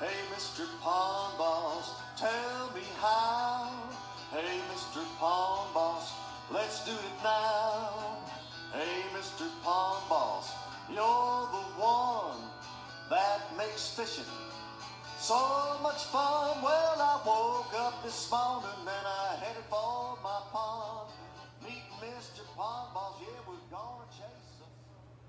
Hey, Mr. Pond Boss, tell me how. Hey, Mr. Pond Boss, let's do it now. Hey, Mr. Pond Boss, you're the one that makes fishing so much fun. Well, I woke up this morning and I headed for my pond. Meet Mr. Pond Boss, yeah, we're gonna chase some.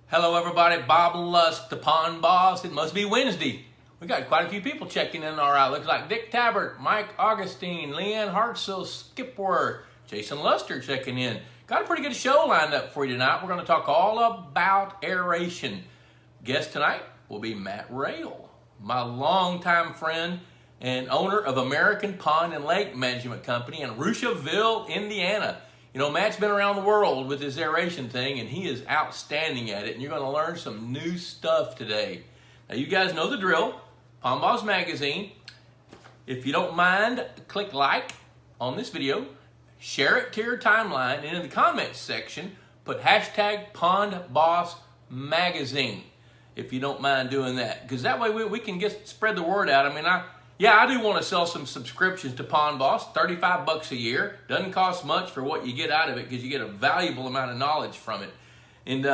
Hello everybody, Bob Lusk, the Pond Boss. It must be Wednesday. We got quite a few people checking in all right. Looks like Dick Tabbert, Mike Augustine, Leanne Hartzell, Skipworth, Jason Luster checking in. Got a pretty good show lined up for you tonight. We're going to talk all about aeration. Guest tonight will be Matt Rayl, my longtime friend and owner of American Pond and Lake Management Company in Rushville, Indiana. You know, Matt's been around the world with his aeration thing, and he is outstanding at it, and you're going to learn some new stuff today. Now, you guys know the drill. Pond Boss Magazine. If you don't mind, click like on this video, share it to your timeline, and in the comments section, put hashtag Pond Boss Magazine, if you don't mind doing that. Because that way we can spread the word out. I mean, I do want to sell some subscriptions to Pond Boss, 35 bucks a year. Doesn't cost much for what you get out of it because you get a valuable amount of knowledge from it. And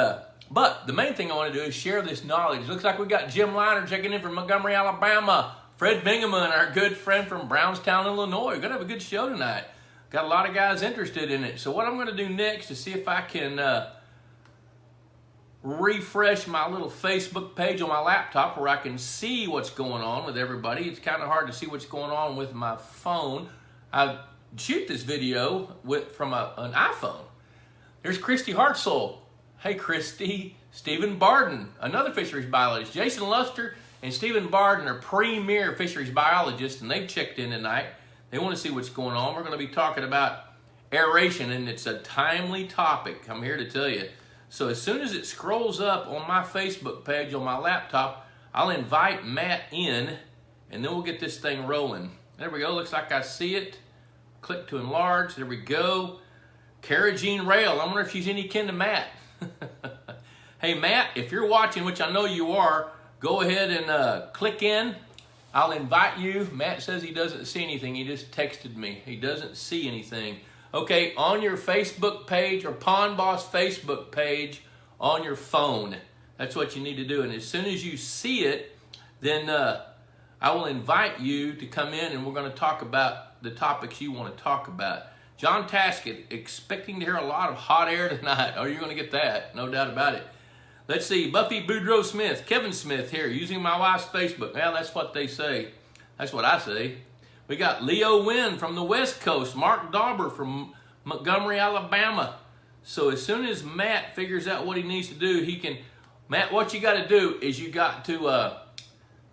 but the main thing I want to do is share this knowledge. Looks like we got Jim Liner checking in from Montgomery, Alabama. Fred Bingaman, our good friend from Brownstown, Illinois. We're going to have a good show tonight. Got a lot of guys interested in it. So what I'm going to do next is see if I can refresh my little Facebook page on my laptop where I can see what's going on with everybody. It's kind of hard to see what's going on with my phone. I shoot this video from an iPhone. There's Christy Hartzell. Hey, Christy. Stephen Barden, another fisheries biologist. Jason Luster and Stephen Barden are premier fisheries biologists, and they've checked in tonight. They want to see what's going on. We're going to be talking about aeration, and it's a timely topic, I'm here to tell you. So as soon as it scrolls up on my Facebook page on my laptop, I'll invite Matt in, and then we'll get this thing rolling. There we go. Looks like I see it. Click to enlarge. There we go. Cara Jean Rayl. I wonder if she's any kin to Matt. Hey, Matt, if you're watching, which I know you are, go ahead and click in. I'll invite you. Matt says he doesn't see anything. He just texted me. He doesn't see anything. Okay, on your Facebook page or Pond Boss Facebook page on your phone. That's what you need to do. And as soon as you see it, then I will invite you to come in and we're going to talk about the topics you want to talk about. John Taskett, expecting to hear a lot of hot air tonight. Oh, you're going to get that. No doubt about it. Let's see. Buffy Boudreaux Smith, Kevin Smith here, using my wife's Facebook. Well, that's what they say. That's what I say. We got Leo Wynn from the West Coast, Mark Dauber from Montgomery, Alabama. So as soon as Matt figures out what he needs to do, he can... Matt, what you got to do is you got to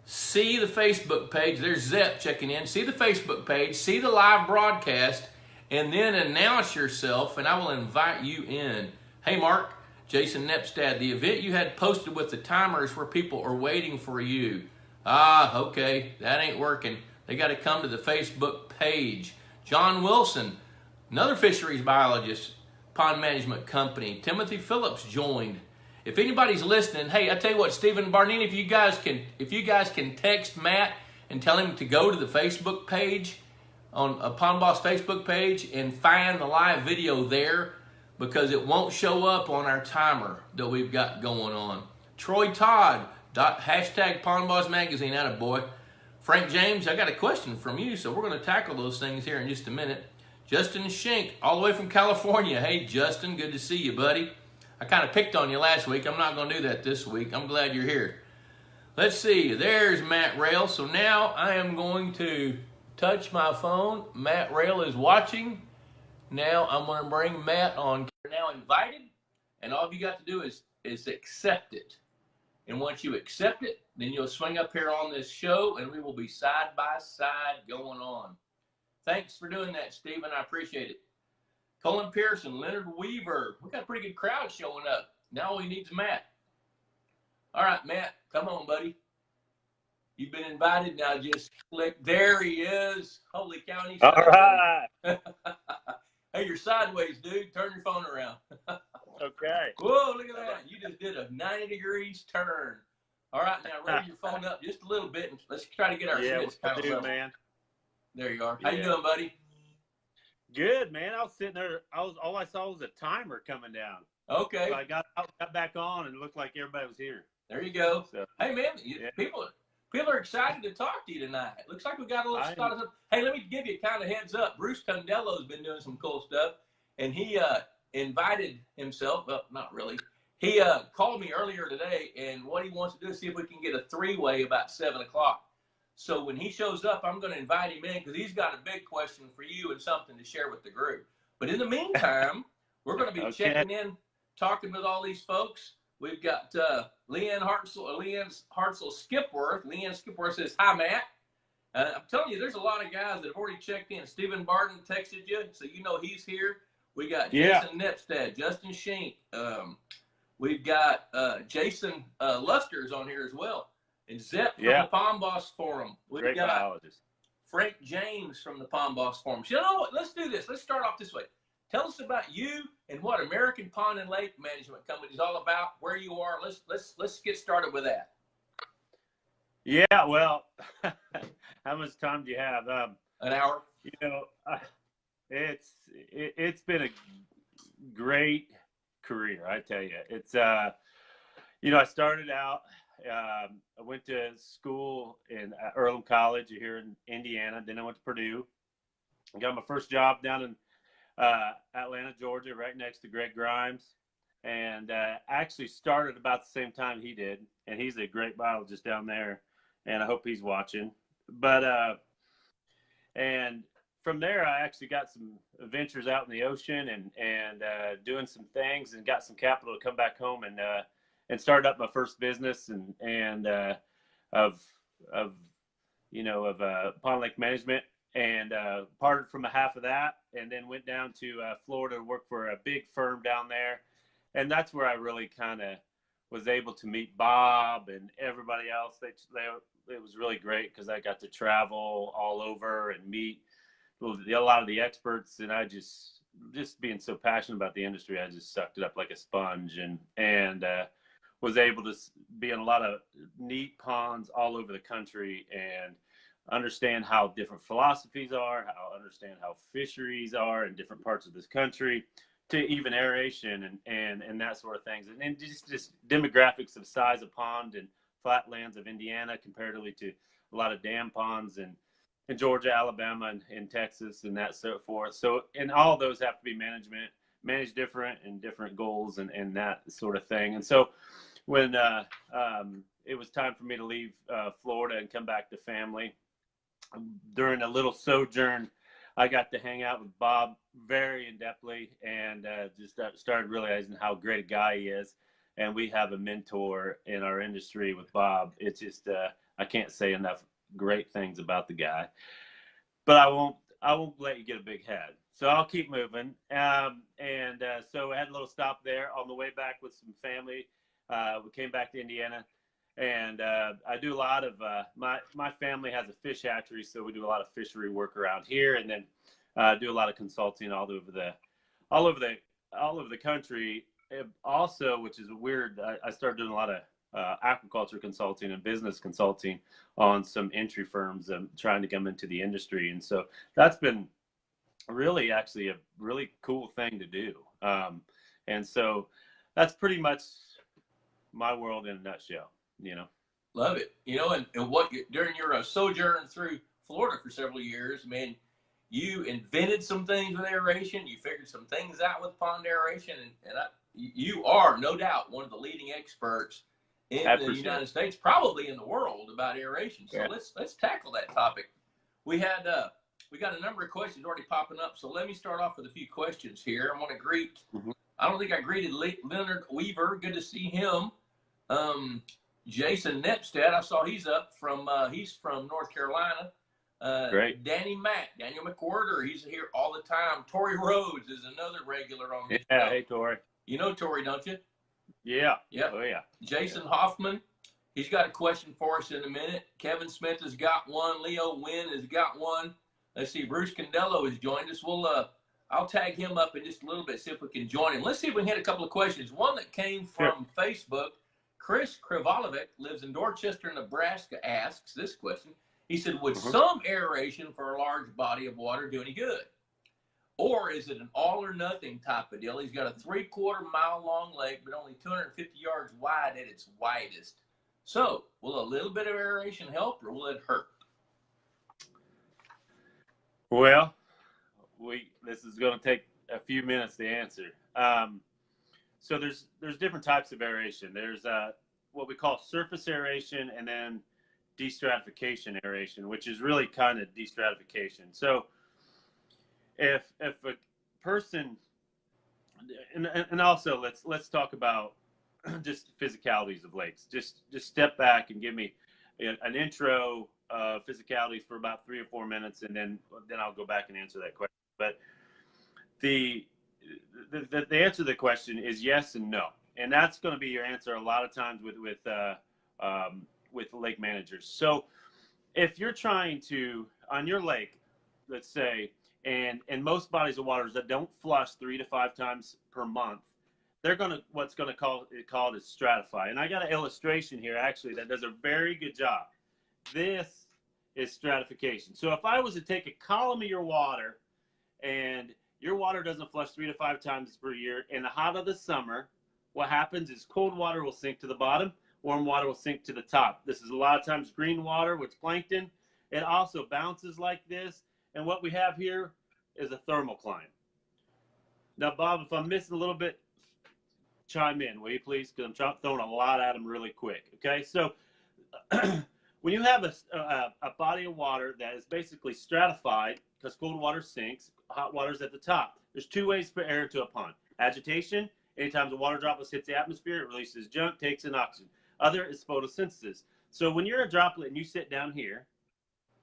see the Facebook page. There's Zep checking in. See the Facebook page. See the live broadcast. And then announce yourself, and I will invite you in. Hey, Mark, Jason Nepstad, the event you had posted with the timers where people are waiting for you. Ah, okay, that ain't working. They got to come to the Facebook page. John Wilson, another fisheries biologist, pond management company. Timothy Phillips joined. If anybody's listening, hey, I tell you what, Stephen Barnini, if you guys can text Matt and tell him to go to the Facebook page, on a Pond Boss Facebook page, and find the live video there, because it won't show up on our timer that we've got going on. Troy Todd, hashtag Pond Boss Magazine, attaboy. Frank James, I got a question from you, so we're going to tackle those things here in just a minute. Justin Schenk, all the way from California. Hey, Justin, good to see you, buddy. I kind of picked on you last week. I'm not going to do that this week. I'm glad you're here. Let's see. There's Matt Rayl. So now I am going to touch my phone. Matt Rayl is watching. Now I'm going to bring Matt on. You're now invited, and all you got to do is accept it. And once you accept it, then you'll swing up here on this show, and we will be side by side going on. Thanks for doing that, Stephen. I appreciate it. Colin Pearson, Leonard Weaver. We got a pretty good crowd showing up. Now all we need is Matt. All right, Matt, come on, buddy. You've been invited. Now just click. There he is. Holy cow. He's all right. Hey, you're sideways, dude. Turn your phone around. Okay. Whoa, look at that. You just did a 90 degrees turn. All right, now raise your phone up just a little bit, and let's try to get our heads kind of level. Man. There you are. How you doing, buddy? Good, man. I was sitting there. All I saw was a timer coming down. Okay. So I got back on, and it looked like everybody was here. There you go. So, hey, man, people are excited to talk to you tonight. It looks like we got a little spot of something. Hey, let me give you kind of heads up. Bruce Condello's been doing some cool stuff, and he invited himself. Well, not really. He called me earlier today, and what he wants to do is see if we can get a three-way about 7 o'clock. So when he shows up, I'm going to invite him in because he's got a big question for you and something to share with the group. But in the meantime, we're going to be checking in, talking with all these folks. We've got Leanne Hartzell Skipworth. Leanne Skipworth says, hi, Matt. I'm telling you, there's a lot of guys that have already checked in. Stephen Barton texted you, so you know he's here. We got Jason Nepstad, Justin Schenck. We've got Jason Luster's on here as well. And Zep from the Palm Boss Forum. We've got biologist. Frank James from the Palm Boss Forum. So, you know what? Let's do this. Let's start off this way. Tell us about you and what American Pond and Lake Management Company is all about, where you are. Let's get started with that. Yeah, well, how much time do you have? An hour. You know, it's been a great career, I tell you. It's you know, I started out. I went to school in Earlham College here in Indiana. Then I went to Purdue. I got my first job down in Atlanta, Georgia, right next to Greg Grimes. And actually started about the same time he did. And he's a great biologist down there. And I hope he's watching. But, and from there, I actually got some adventures out in the ocean and doing some things and got some capital to come back home and started up my first business of pond lake management, and parted from a half of that, and then went down to Florida to work for a big firm down there. And that's where I really kind of was able to meet Bob and everybody else. It was really great because I got to travel all over and meet a lot of the experts, and I just being so passionate about the industry, I just sucked it up like a sponge and was able to be in a lot of neat ponds all over the country and understand how different philosophies are, understand how fisheries are in different parts of this country, to even aeration and that sort of things. And just demographics of size of pond and flatlands of Indiana comparatively to a lot of dam ponds in Georgia, Alabama, and Texas, and that so forth. So, and all those have to be managed different and different goals and that sort of thing. And so when it was time for me to leave Florida and come back to family, during a little sojourn, I got to hang out with Bob very in-depthly and just started realizing how great a guy he is. And we have a mentor in our industry with Bob. It's just, I can't say enough great things about the guy, but I won't let you get a big head. So I'll keep moving. So I had a little stop there on the way back with some family. We came back to Indiana, and I do a lot of my family has a fish hatchery, so we do a lot of fishery work around here, and then do a lot of consulting all over the country. Also, which is weird, I started doing a lot of aquaculture consulting and business consulting on some entry firms trying to come into the industry, and so that's been really actually a really cool thing to do. And so that's pretty much my world in a nutshell, you know. Love it. You know, and what during your sojourn through Florida for several years, man, you invented some things with aeration. You figured some things out with pond aeration, and you are no doubt one of the leading experts in the United States, probably in the world, about aeration. So let's tackle that topic. We got a number of questions already popping up. So let me start off with a few questions here. I want to greet. I don't think I greeted Leonard Weaver. Good to see him. Jason Nepstad, I saw he's up from North Carolina. Great. Daniel McWhirter, he's here all the time. Tori Rhodes is another regular on this show. Yeah, hey Tori. You know Tori, don't you? Yeah. Yep. Oh yeah. Jason Hoffman, he's got a question for us in a minute. Kevin Smith has got one. Leo Wynn has got one. Let's see, Bruce Condello has joined us. I'll tag him up in just a little bit, see if we can join him. Let's see if we can hit a couple of questions. One that came from Facebook. Chris Krivalovic lives in Dorchester, Nebraska, asks this question. He said, would Mhm. some aeration for a large body of water do any good? Or is it an all or nothing type of deal? He's got a 3/4 mile long lake, but only 250 yards wide at its widest. So, will a little bit of aeration help, or will it hurt? Well, this is going to take a few minutes to answer. So there's different types of aeration. There's what we call surface aeration, and then de-stratification aeration, which is really kind of de-stratification. So if a person, and also let's talk about just physicalities of lakes. Just step back and give me an intro physicalities for about 3 or 4 minutes, and then I'll go back and answer that question. But the answer to the question is yes and no, and that's going to be your answer a lot of times with lake managers. So if you're trying to, on your lake, let's say, and most bodies of waters that don't flush 3 to 5 times per month, they're going to called is stratify. And I got an illustration here actually that does a very good job. This is stratification. So if I was to take a column of your water, and your water doesn't flush 3 to 5 times per year, in the hot of the summer, what happens is cold water will sink to the bottom, warm water will sink to the top. This is a lot of times green water with plankton. It also bounces like this. And what we have here is a thermocline. Now, Bob, if I'm missing a little bit, chime in, will you please? Because I'm throwing a lot at them really quick. Okay, so when you have a body of water that is basically stratified, because cold water sinks, hot water's at the top. There's 2 ways for air into a pond. Agitation, anytime the water droplet hits the atmosphere, it releases junk, takes in oxygen. Other is photosynthesis. So when you're a droplet and you sit down here,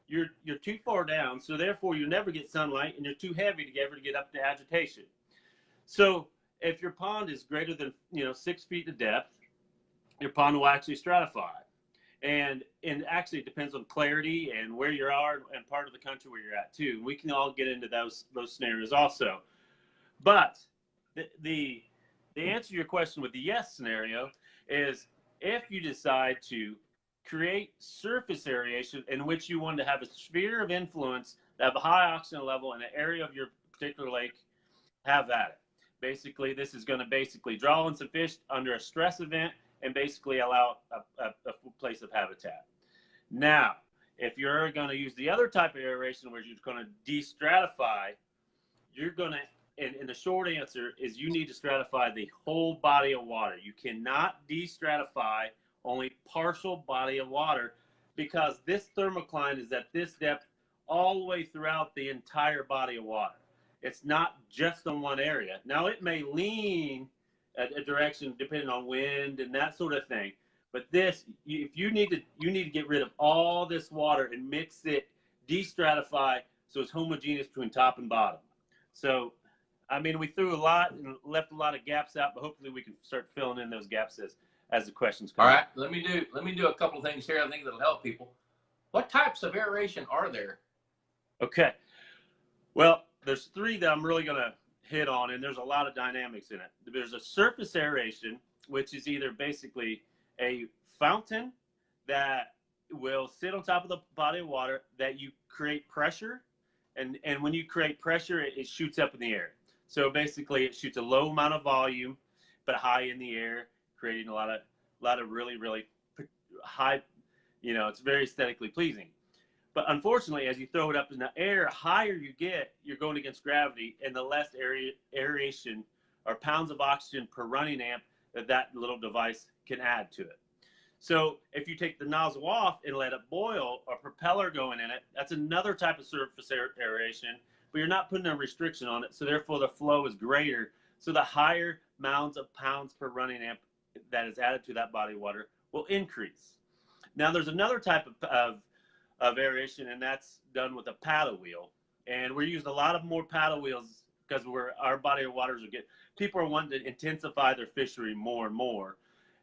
you're too far down, so therefore you never get sunlight, and you're too heavy to ever get up to agitation. So if your pond is greater than 6 feet in depth, your pond will actually stratify. And actually it depends on clarity and where you are and part of the country where you're at too. We can all get into those scenarios also. But the answer to your question with the yes scenario is if you decide to create surface aeration in which you want to have a sphere of influence that have a high oxygen level in an area of your particular lake, have at it. Basically, this is going to basically draw in some fish under a stress event and basically allow a place of habitat. Now, if you're going to use the other type of aeration where you're going to de-stratify, you're going to, and the short answer is you need to stratify the whole body of water. You cannot de-stratify only partial body of water, because this thermocline is at this depth all the way throughout the entire body of water. It's not just on one area. Now, it may lean a direction depending on wind and that sort of thing. But this, if you need to get rid of all this water and mix it, de-stratify, so it's homogeneous between top and bottom. So, I mean, we threw a lot and left a lot of gaps out, but hopefully we can start filling in those gaps as the questions come. All right, let me do a couple of things here I think that'll help people. What types of aeration are there? Okay. Well, there's 3 that I'm really going to hit on, and there's a lot of dynamics in it. There's a surface aeration, which is either basically a fountain that will sit on top of the body of water that you create pressure, and when you create pressure, it shoots up in the air. So basically, it shoots a low amount of volume, but high in the air, creating a lot of really, really high, it's very aesthetically pleasing. But unfortunately, as you throw it up in the air, higher you get, you're going against gravity, and the less aeration or pounds of oxygen per running amp that little device can add to it. So if you take the nozzle off and let it boil, a propeller going in it, that's another type of surface aeration, but you're not putting a restriction on it, so therefore the flow is greater. So the higher amounts of pounds per running amp that is added to that body of water will increase. Now there's another type of aeration, and that's done with a paddle wheel. And we're using a lot of more paddle wheels because our body of waters are people are wanting to intensify their fishery more and more.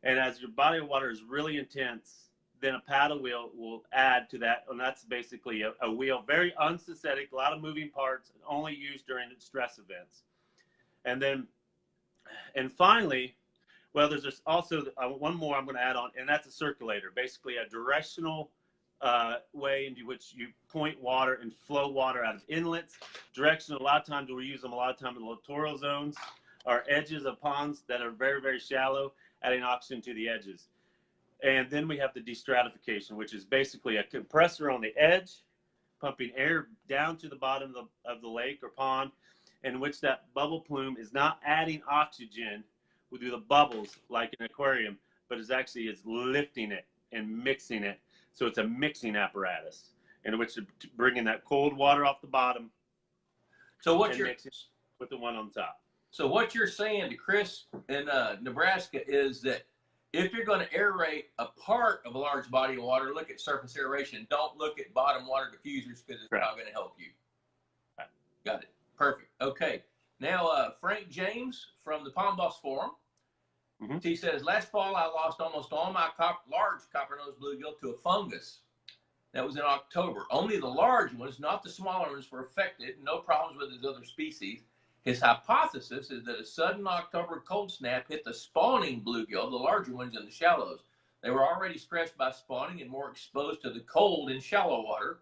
And as your body of water is really intense, then a paddle wheel will add to that. And that's basically a wheel, very unsynthetic, a lot of moving parts, and only used during stress events. And finally, Well, there's just also one more I'm going to add on, and that's a circulator, basically a directional way into which you point water and flow water out of inlets. Direction, a lot of times we use them a lot of time in the littoral zones or edges of ponds that are very, very shallow, adding oxygen to the edges. And then we have the de-stratification, which is basically a compressor on the edge, pumping air down to the bottom of the lake or pond, in which that bubble plume is not adding oxygen with the bubbles like an aquarium, but is lifting it and mixing it. So it's a mixing apparatus in which to bring in that cold water off the bottom. So what you're mix it with the one on top. So what you're saying to Chris in Nebraska is that if you're going to aerate a part of a large body of water, look at surface aeration. Don't look at bottom water diffusers because it's not going to help you. Right. Got it. Perfect. Okay. Now, Frank James from the Pond Boss Forum, he says, last fall I lost almost all my large copper-nosed bluegill to a fungus. That was in October. Only the large ones, not the smaller ones, were affected. No problems with his other species. His hypothesis is that a sudden October cold snap hit the spawning bluegill, the larger ones in the shallows. They were already stressed by spawning and more exposed to the cold in shallow water.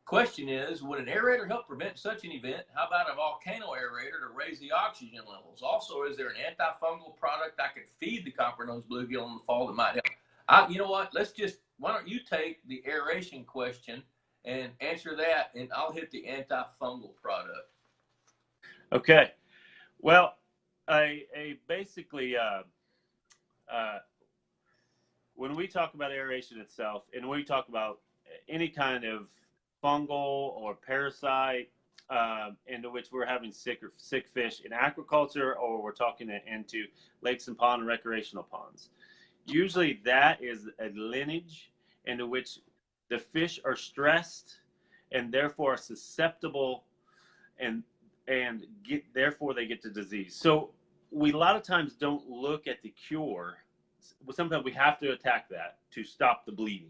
Question is, would an aerator help prevent such an event? How about a volcano aerator to raise the oxygen levels? Also, is there an antifungal product I could feed the copper-nosed bluegill in the fall that might help? You know what? Why don't you take the aeration question and answer that, and I'll hit the antifungal product. Okay. Well, basically, when we talk about aeration itself, and when we talk about any kind of fungal or parasite into which we're having sick fish in aquaculture, or we're talking into lakes and ponds and recreational ponds, usually that is a lineage into which the fish are stressed and therefore susceptible and therefore they get the disease. So we a lot of times don't look at the cure. Sometimes we have to attack that to stop the bleeding,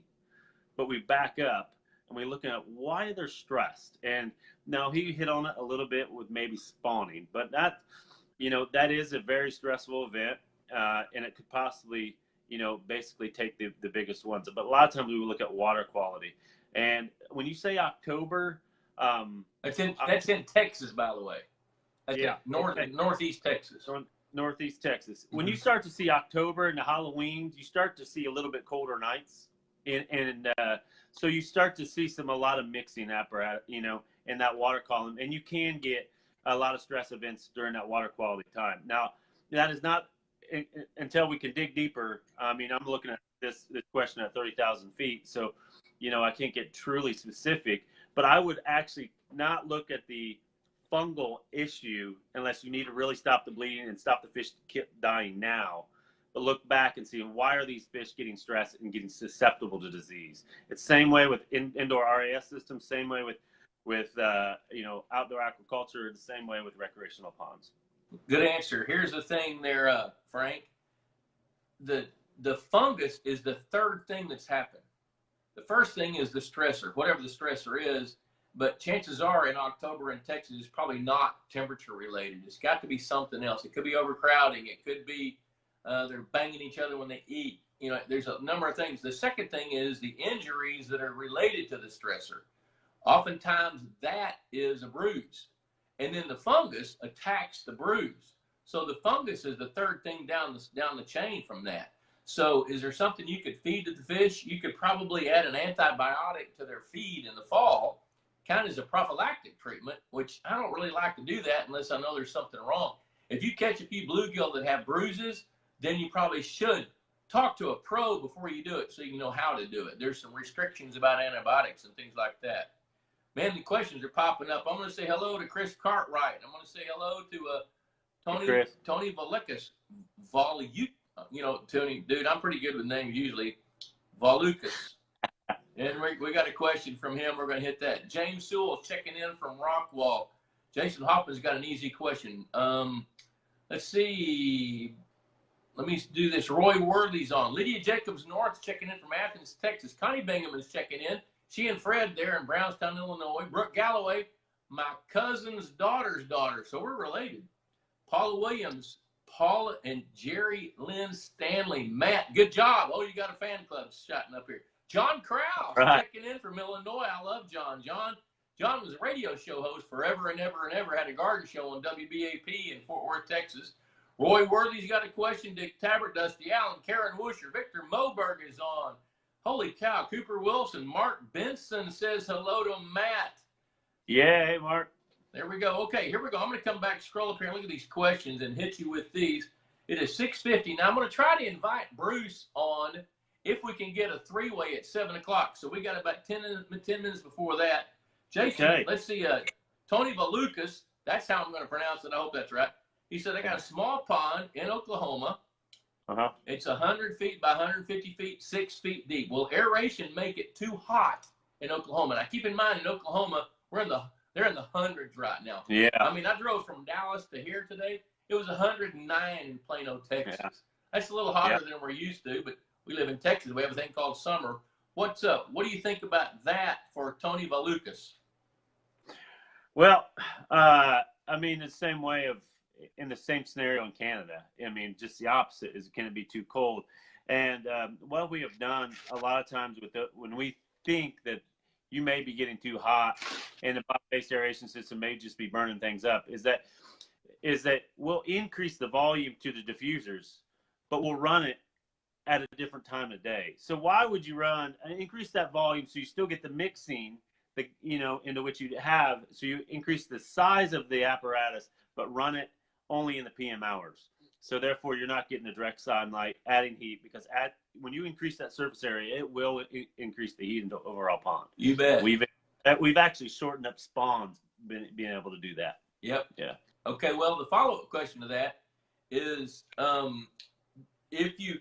but we back up and we're looking at why they're stressed. And now he hit on it a little bit with maybe spawning, but that is a very stressful event, and it could possibly, basically take the biggest ones. But a lot of times we look at water quality. And when you say October, that's in Texas, by the way. That's northeast Texas. Northeast Texas. When you start to see October and the Halloween, you start to see a little bit colder nights, and so you start to see a lot of mixing apparatus, in that water column, and you can get a lot of stress events during that water quality time. Now, that is not until we can dig deeper. I mean, I'm looking at this question at 30,000 feet, so I can't get truly specific. But I would actually not look at the fungal issue unless you need to really stop the bleeding and stop the fish dying now. But look back and see, why are these fish getting stressed and getting susceptible to disease? It's the same way with indoor RAS systems, same way with outdoor aquaculture, the same way with recreational ponds. Good answer. Here's the thing there, Frank. The fungus is the third thing that's happened. The first thing is the stressor, whatever the stressor is, but chances are in October in Texas, it's probably not temperature related. It's got to be something else. It could be overcrowding. It could be they're banging each other when they eat. There's a number of things. The second thing is the injuries that are related to the stressor. Oftentimes that is a bruise. And then the fungus attacks the bruise. So the fungus is the third thing down the chain from that. So is there something you could feed to the fish? You could probably add an antibiotic to their feed in the fall, kind of as a prophylactic treatment, which I don't really like to do that unless I know there's something wrong. If you catch a few bluegill that have bruises, then you probably should talk to a pro before you do it so you know how to do it. There's some restrictions about antibiotics and things like that. Man, the questions are popping up. I'm going to say hello to Chris Cartwright. I'm going to say hello to Tony Valukas. Tony, dude, I'm pretty good with names usually. Valukas. And we got a question from him. We're going to hit that. James Sewell checking in from Rockwall. Jason Hoffman's got an easy question. Let's see. Let me do this. Roy Worthy's on. Lydia Jacobs North checking in from Athens, Texas. Connie Bingham is checking in. She and Fred there in Brownstown, Illinois. Brooke Galloway, my cousin's daughter's daughter. So we're related. Paula Williams Paula and Jerry Lynn Stanley. Matt, good job. Oh, you got a fan club shouting up here. John Krause checking in from Illinois. I love John. John was a radio show host forever and ever and ever. Had a garden show on WBAP in Fort Worth, Texas. Roy Worthy's got a question. Dick Tabbert, Dusty Allen, Karen Wusher, Victor Moberg is on. Holy cow. Cooper Wilson. Mark Benson says hello to Matt. Yeah, hey, Mark. There we go. Okay, here we go. I'm going to come back, scroll up here, and look at these questions and hit you with these. It is 6:50. Now, I'm going to try to invite Bruce on if we can get a three-way at 7 o'clock. So we got about 10 minutes before that. Jason, okay. Let's see. Tony Valukas, that's how I'm going to pronounce it. I hope that's right. He said, I got a small pond in Oklahoma. It's 100 feet by 150 feet, 6 feet deep. Will aeration make it too hot in Oklahoma? Now, keep in mind, in Oklahoma, they're in the hundreds right now. Yeah. I mean, I drove from Dallas to here today. It was 109 in Plano, Texas. Yeah. That's a little hotter than we're used to, but we live in Texas. We have a thing called summer. What's up? What do you think about that for Tony Valukas? Well, I mean, the same way in the same scenario in Canada. I mean, just the opposite is, can it be too cold? And what we have done a lot of times when we think that you may be getting too hot and the bottom-based aeration system may just be burning things up, is that we'll increase the volume to the diffusers, but we'll run it at a different time of day. So why would you increase that volume so you still get the mixing, into which you have, so you increase the size of the apparatus, but run it only in the PM hours. So therefore, you're not getting the direct sunlight, adding heat, because when you increase that surface area, it will increase the heat in the overall pond. You bet. We've actually shortened up spawns being able to do that. Yep. Yeah. Okay. Well, the follow-up question to that is, if you,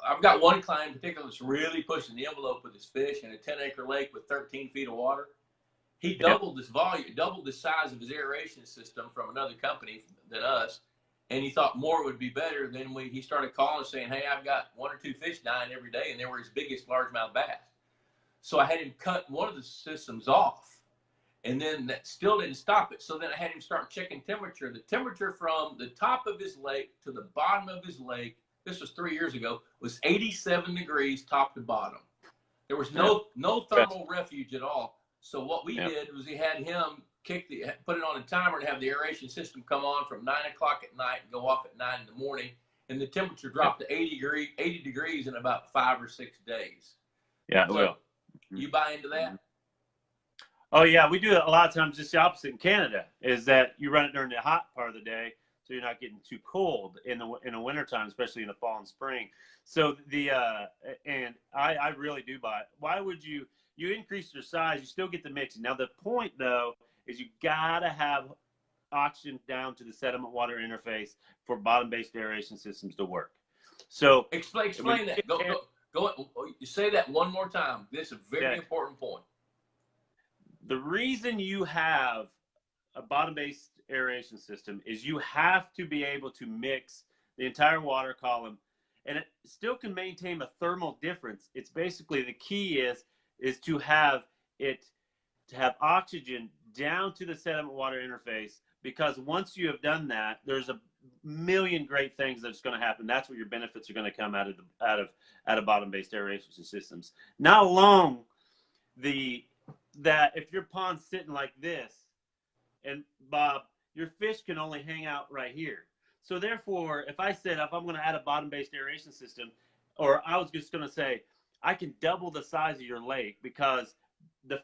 I've got one client in particular that's really pushing the envelope with his fish in a 10-acre lake with 13 feet of water. He doubled this volume, doubled the size of his aeration system from another company than us. And he thought more would be better. Then he started calling saying, hey, I've got 1 or 2 fish dying every day, and they were his biggest largemouth bass. So I had him cut one of the systems off, and then that still didn't stop it. So then I had him start checking temperature. The temperature from the top of his lake to the bottom of his lake, this was 3 years ago, was 87 degrees top to bottom. There was no thermal refuge at all. So what we did was he had him put it on a timer and have the aeration system come on from 9 o'clock at night and go off at 9 in the morning, and the temperature dropped to 80 degrees in about 5 or 6 days. Yeah, so, well. You buy into that? Oh yeah, we do it a lot of times. Just the opposite in Canada is that you run it during the hot part of the day, so you're not getting too cold in the wintertime, especially in the fall and spring. So and I really do buy it. Why would you increase your size? You still get the mixing. Now the point though is you gotta have oxygen down to the sediment-water interface for bottom-based aeration systems to work. So explain that. Go. Say that one more time. This is a very important point. The reason you have a bottom-based aeration system is you have to be able to mix the entire water column, and it still can maintain a thermal difference. It's basically, the key is to have oxygen down to the sediment-water interface, because once you have done that, there's a million great things that's going to happen. That's where your benefits are going to come out of bottom-based aeration systems. Not alone that if your pond's sitting like this, and Bob, your fish can only hang out right here. So therefore, if I'm going to add a bottom-based aeration system, or I was just going to say, I can double the size of your lake, because the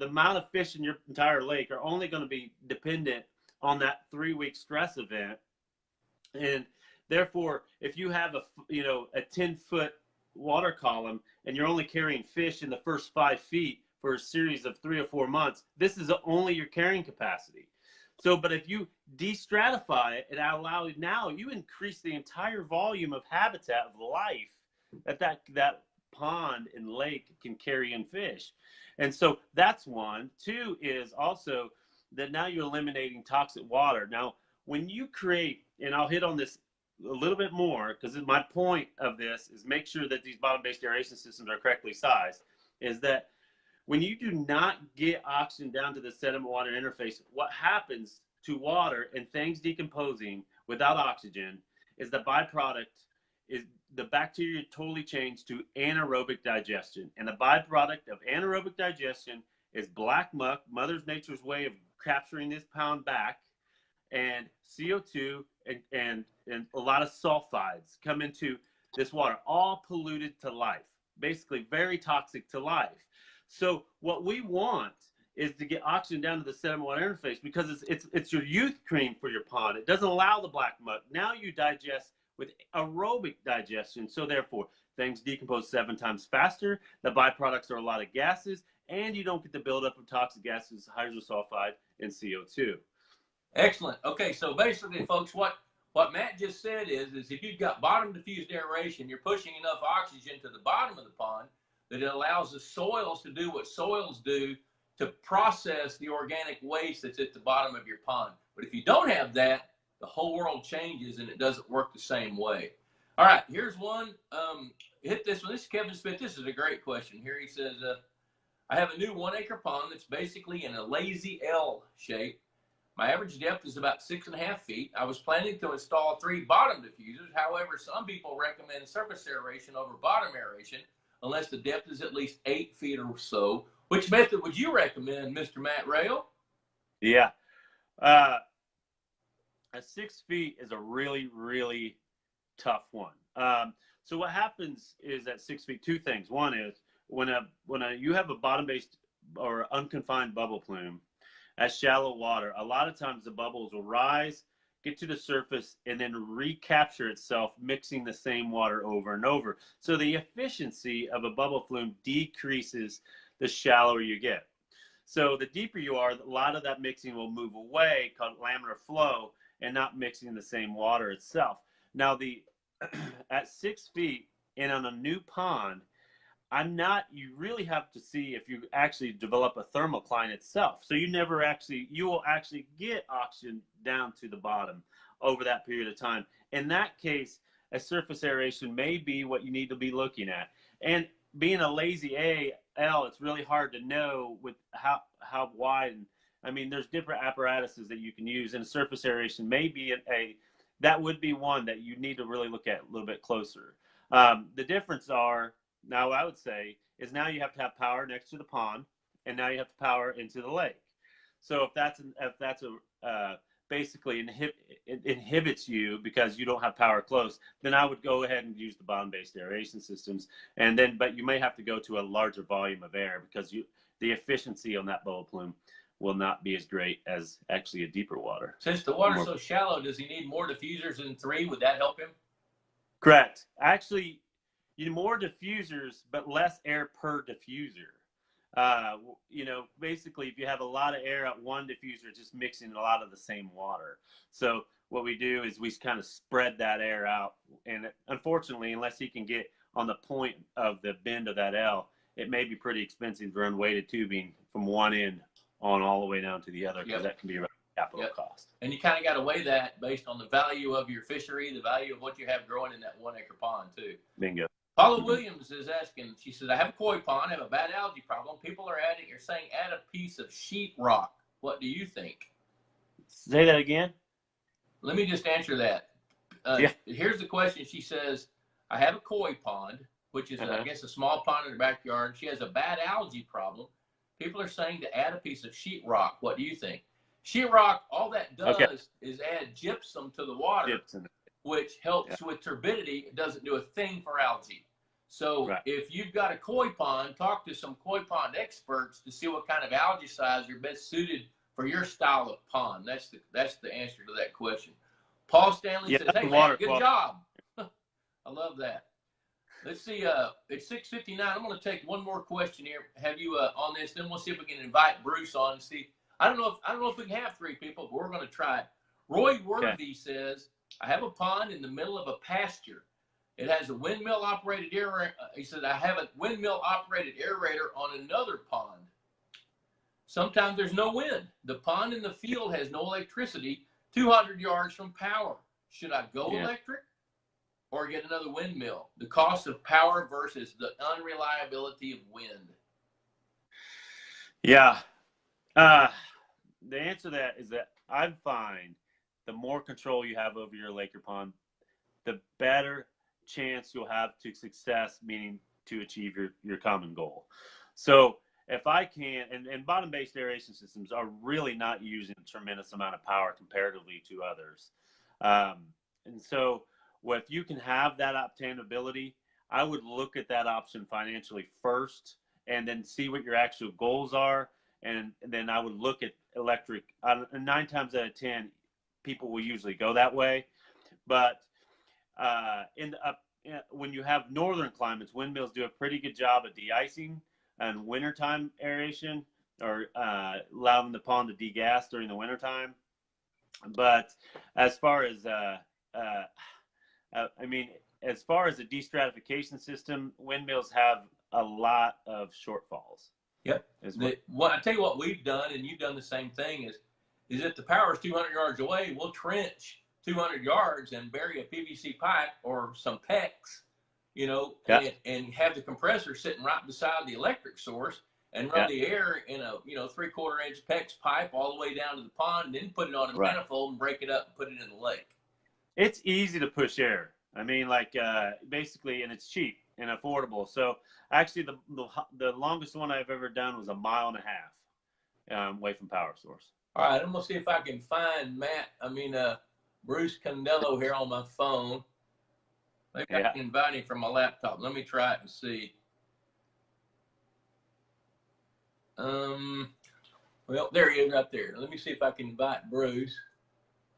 amount of fish in your entire lake are only going to be dependent on that 3-week stress event. And therefore, if you have a 10-foot water column and you're only carrying fish in the first 5 feet for a series of 3 or 4 months, this is only your carrying capacity. So, but if you de-stratify it and now you increase the entire volume of habitat of life that pond and lake can carry in fish. And so that's one. Two is also that now you're eliminating toxic water. Now, when you create, and I'll hit on this a little bit more, because my point of this is make sure that these bottom-based aeration systems are correctly sized, is that when you do not get oxygen down to the sediment-water interface, what happens to water and things decomposing without oxygen, is the byproduct is the bacteria totally change to anaerobic digestion. And the byproduct of anaerobic digestion is black muck, Mother Nature's way of capturing this pound back, and CO2 and a lot of sulfides come into this water, all polluted to life, basically very toxic to life. So what we want is to get oxygen down to the sediment-water interface, because it's your youth cream for your pond. It doesn't allow the black muck. Now you digest with aerobic digestion, so therefore things decompose 7 times faster. The byproducts are a lot of gases, and you don't get the buildup of toxic gases, hydrosulfide, and CO2. Excellent. Okay, so basically, folks, what Matt just said is if you've got bottom diffused aeration, you're pushing enough oxygen to the bottom of the pond that it allows the soils to do what soils do to process the organic waste that's at the bottom of your pond. But if you don't have that, the whole world changes and it doesn't work the same way. All right, here's one. Hit this one. This is Kevin Smith. This is a great question here. He says, I have a new 1 acre pond that's basically in a lazy L shape. My average depth is about 6.5 feet. I was planning to install 3 bottom diffusers. However, some people recommend surface aeration over bottom aeration unless the depth is at least 8 feet or so. Which method would you recommend, Mr. Matt Rayl? Yeah. At 6 feet is a really, really tough one. So what happens is at 6 feet, 2 things. One is when you have a bottom-based or unconfined bubble plume at shallow water, a lot of times the bubbles will rise, get to the surface, and then recapture itself, mixing the same water over and over. So the efficiency of a bubble plume decreases the shallower you get. So the deeper you are, a lot of that mixing will move away, called laminar flow, and not mixing the same water itself. Now, at 6 feet and on a new pond, you really have to see if you actually develop a thermocline itself. So you will actually get oxygen down to the bottom over that period of time. In that case, a surface aeration may be what you need to be looking at. And being a lazy AL, it's really hard to know with how wide. I mean, there's different apparatuses that you can use, and surface aeration may be that would be one that you need to really look at a little bit closer. The difference now I would say is now you have to have power next to the pond, and now you have to power into the lake. So if that's basically inhibits you because you don't have power close, then I would go ahead and use the bottom-based aeration systems, but you may have to go to a larger volume of air because the efficiency on that bubble plume will not be as great as actually a deeper water. Since the water's so shallow, does he need more diffusers than 3? Would that help him? Correct. Actually, you need more diffusers, but less air per diffuser. Basically, if you have a lot of air at one diffuser, it's just mixing a lot of the same water. So what we do is we kind of spread that air out. And unfortunately, unless he can get on the point of the bend of that L, it may be pretty expensive to run weighted tubing from one end on all the way down to the other, because that can be a capital cost. And you kind of got to weigh that based on the value of your fishery, the value of what you have growing in that 1 acre pond too. Bingo. Paula Williams is asking, she says, I have a koi pond, I have a bad algae problem. People are saying add a piece of sheet rock. What do you think? Say that again. Let me just answer that. Here's the question. She says, I have a koi pond, which is, I guess, a small pond in her backyard. She has a bad algae problem. People are saying to add a piece of sheet rock. What do you think? Sheet rock, all that does is add gypsum to the water, which helps with turbidity. It doesn't do a thing for algae. So if you've got a koi pond, talk to some koi pond experts to see what kind of algae size are best suited for your style of pond. That's the answer to that question. Paul Stanley says, hey, man, good job. I love that. Let's see. It's 6:59. I'm going to take one more question here. Have you on this? Then we'll see if we can invite Bruce on and see. I don't know if we can have 3 people, but we're going to try it. Roy Worthy says, I have a pond in the middle of a pasture. It has a windmill operated aerator. He said, I have a windmill operated aerator on another pond. Sometimes there's no wind. The pond in the field has no electricity, 200 yards from power. Should I go electric or get another windmill? The cost of power versus the unreliability of wind. Yeah. The answer to that is that I find the more control you have over your lake or pond, the better chance you'll have to success, meaning to achieve your common goal. So if I can, and bottom-based aeration systems are really not using a tremendous amount of power comparatively to others. And so if you can have that obtainability, I would look at that option financially first, and then see what your actual goals are. And then I would look at electric. 9 times out of 10, people will usually go that way. But when you have northern climates, windmills do a pretty good job of de-icing and wintertime aeration, or allowing the pond to degas during the wintertime. But as far as as far as the de-stratification system, windmills have a lot of shortfalls. Yep. I tell you what we've done, and you've done the same thing, is if the power is 200 yards away, we'll trench 200 yards and bury a PVC pipe or some PEX, and have the compressor sitting right beside the electric source, and run the air in a 3/4 inch PEX pipe all the way down to the pond, and then put it on a manifold and break it up and put it in the lake. It's easy to push air. I mean, basically, and it's cheap and affordable. So actually, the longest one I've ever done was 1.5 miles away from power source. All right, I'm gonna see if I can find Bruce Condello here on my phone. Maybe I can invite him from my laptop. Let me try it and see. Well, there he is right there. Let me see if I can invite Bruce.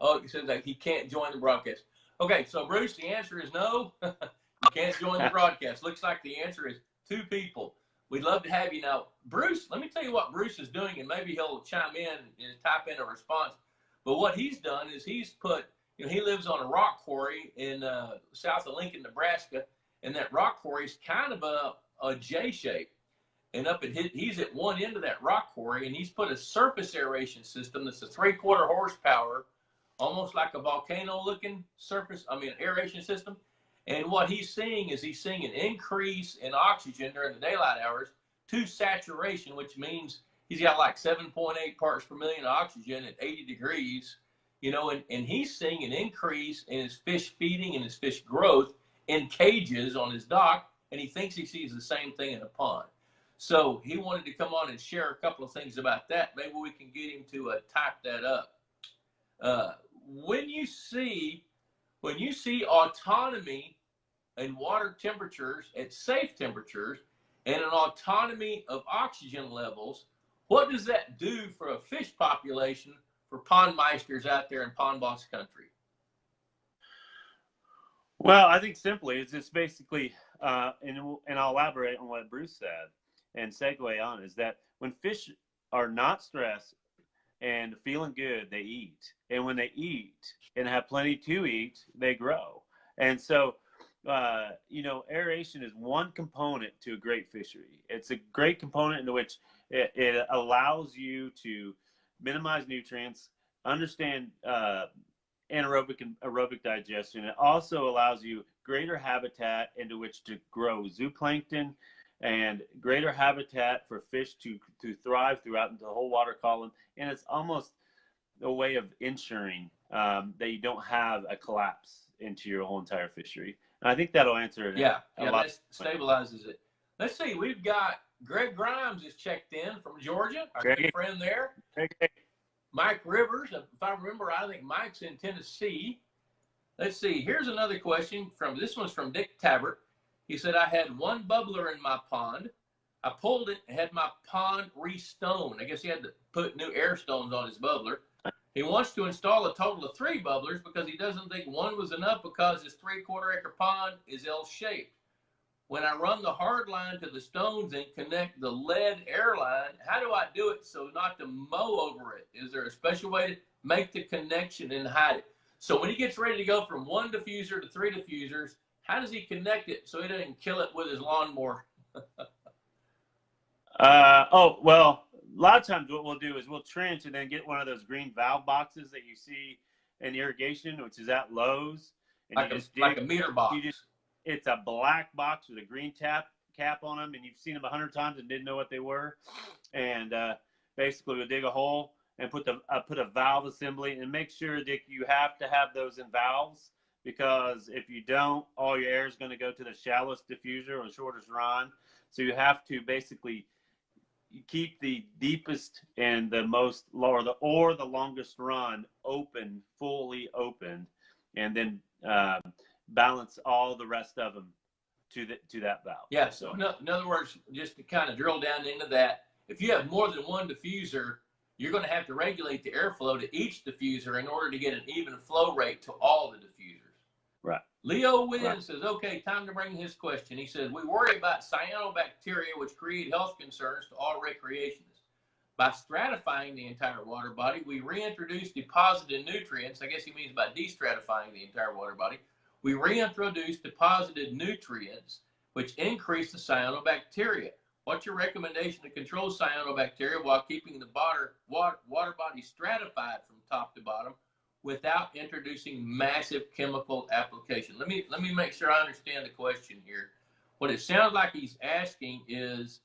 Oh, it says he can't join the broadcast. Okay, so Bruce, the answer is no. You can't join the broadcast. Looks like the answer is 2 people. We'd love to have you. Now, Bruce, let me tell you what Bruce is doing, and maybe he'll chime in and type in a response. But what he's done is he's put, he lives on a rock quarry in south of Lincoln, Nebraska, and that rock quarry is kind of a J shape. And he's at one end of that rock quarry, and he's put a surface aeration system that's a 3/4 horsepower, almost like a volcano-looking aeration system. And what he's seeing is an increase in oxygen during the daylight hours to saturation, which means he's got like 7.8 parts per million oxygen at 80 degrees, and he's seeing an increase in his fish feeding and his fish growth in cages on his dock, and he thinks he sees the same thing in a pond. So he wanted to come on and share a couple of things about that. Maybe we can get him to type that up. When you see autonomy in water temperatures at safe temperatures and an autonomy of oxygen levels, what does that do for a fish population for pond meisters out there in pond boss country? Well, I think simply it's just basically, and I'll elaborate on what Bruce said and segue on, is that when fish are not stressed and feeling good, they eat. And when they eat and have plenty to eat, they grow. And so, aeration is one component to a great fishery. It's a great component in which it allows you to minimize nutrients, understand anaerobic and aerobic digestion. It also allows you greater habitat into which to grow zooplankton and greater habitat for fish to thrive throughout the whole water column. And it's almost a way of ensuring that you don't have a collapse into your whole entire fishery. And I think that'll answer it. That stabilizes it. Let's see, we've got Greg Grimes is checked in from Georgia, our good friend there. Mike Rivers, if I remember, I think Mike's in Tennessee. Let's see, here's another question this one's from Dick Tabbert. He said, I had one bubbler in my pond. I pulled it and had my pond re-stoned. I guess he had to put new air stones on his bubbler. He wants to install a total of 3 bubblers because he doesn't think one was enough because his 3/4 acre pond is L-shaped. When I run the hard line to the stones and connect the lead air line, how do I do it so not to mow over it? Is there a special way to make the connection and hide it? So when he gets ready to go from 1 diffuser to 3 diffusers, how does he connect it so he doesn't kill it with his lawnmower? Well, a lot of times what we'll do is we'll trench and then get one of those green valve boxes that you see in irrigation, which is at Lowe's. And like a meter box. It's a black box with a green cap on them, and you've seen them 100 times and didn't know what they were. And basically we'll dig a hole and put a valve assembly, and make sure that you have to have those in valves, because if you don't, all your air is going to go to the shallowest diffuser or the shortest run. So you have to basically keep the deepest and the most lower or the longest run open, fully opened, and then balance all the rest of them to that valve. Yeah. So in other words, just to kind of drill down into that, if you have more than one diffuser, you're going to have to regulate the airflow to each diffuser in order to get an even flow rate to all the diffusers. Right. Leo Wynn says, okay, time to bring his question. He says, we worry about cyanobacteria, which create health concerns to all recreationists. By stratifying the entire water body, we reintroduce deposited nutrients. I guess he means by de-stratifying the entire water body. We reintroduce deposited nutrients, which increase the cyanobacteria. What's your recommendation to control cyanobacteria while keeping the water body stratified from top to bottom without introducing massive chemical application? Let me make sure I understand the question here. What it sounds like he's asking is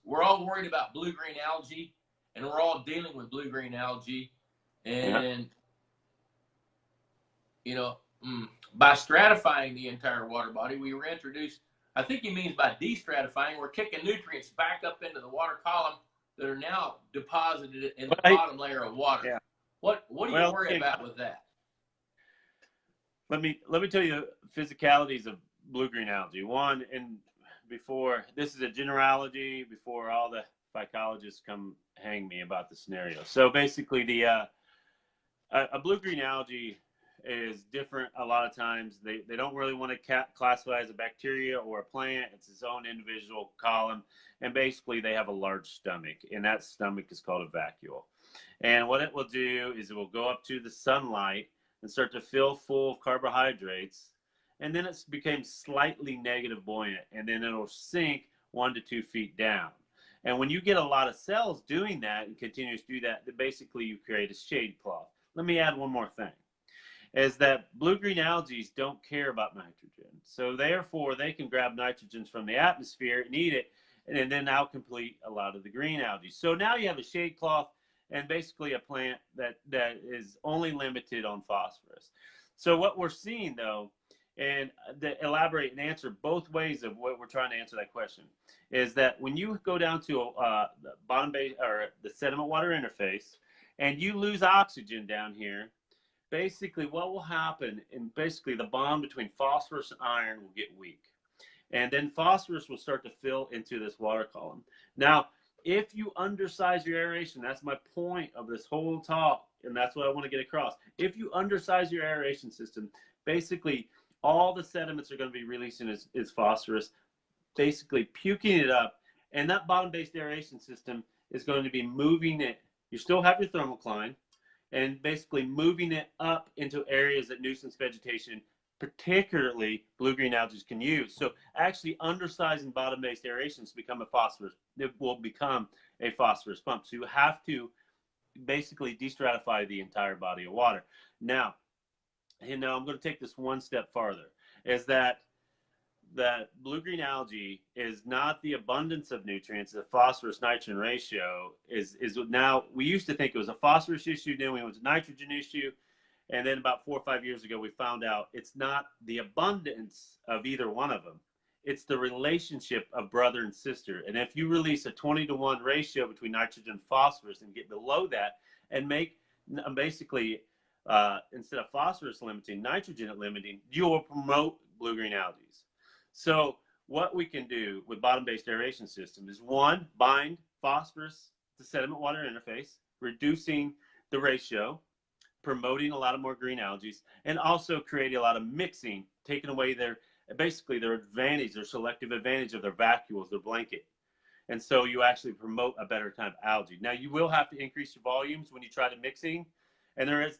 we're all worried about blue-green algae, and we're all dealing with blue-green algae, and you know, by stratifying the entire water body, we reintroduce. I think he means by de-stratifying, we're kicking nutrients back up into the water column that are now deposited in the bottom layer of water. Yeah. What do you worry about with that? Let me tell you the physicalities of blue-green algae. One, and before this is a generality, before all the phycologists come hang me about the scenario. So basically, a blue-green algae is different a lot of times. They don't really want to classify as a bacteria or a plant. It's its own individual column, and basically they have a large stomach, and that stomach is called a vacuole. And what it will do is it will go up to the sunlight and start to fill full of carbohydrates, and then it becomes slightly negative buoyant, and then it'll sink 1 to 2 feet down. And when you get a lot of cells doing that and continues to do that, then basically you create a shade cloth. Let me add one more thing, is that blue-green algae don't care about nitrogen. So therefore, they can grab nitrogen from the atmosphere and eat it, and then outcomplete a lot of the green algae. So now you have a shade cloth and basically a plant that is only limited on phosphorus. So what we're seeing, though, and to elaborate and answer both ways of what we're trying to answer that question, is that when you go down to the bottom base or the sediment water interface, and you lose oxygen down here, basically what will happen, and basically the bond between phosphorus and iron will get weak, and then phosphorus will start to fill into this water column. Now, if you undersize your aeration, that's my point of this whole talk, and that's what I want to get across. If you undersize your aeration system, basically all the sediments are going to be releasing is phosphorus, basically puking it up, and that bottom-based aeration system is going to be moving it. You still have your thermocline, and basically moving it up into areas that nuisance vegetation, particularly blue-green algae, can use. So actually undersizing bottom-based aerations become a phosphorus. It will become a phosphorus pump. So you have to basically de-stratify the entire body of water. Now, I'm going to take this one step farther, is that blue-green algae is not the abundance of nutrients. The phosphorus-nitrogen ratio is now, we used to think it was a phosphorus issue, then it was a nitrogen issue, and then about 4 or 5 years ago, we found out it's not the abundance of either one of them. It's the relationship of brother and sister. And if you release a 20-to-1 ratio between nitrogen and phosphorus and get below that and make basically, instead of phosphorus limiting, nitrogen limiting, you will promote blue-green algae. So what we can do with bottom-based aeration system is, one, bind phosphorus to sediment water interface, reducing the ratio, promoting a lot of more green algae, and also creating a lot of mixing, taking away their advantage, their selective advantage of their vacuoles, their blanket. And so you actually promote a better type of algae. Now, you will have to increase your volumes when you try to mixing, and this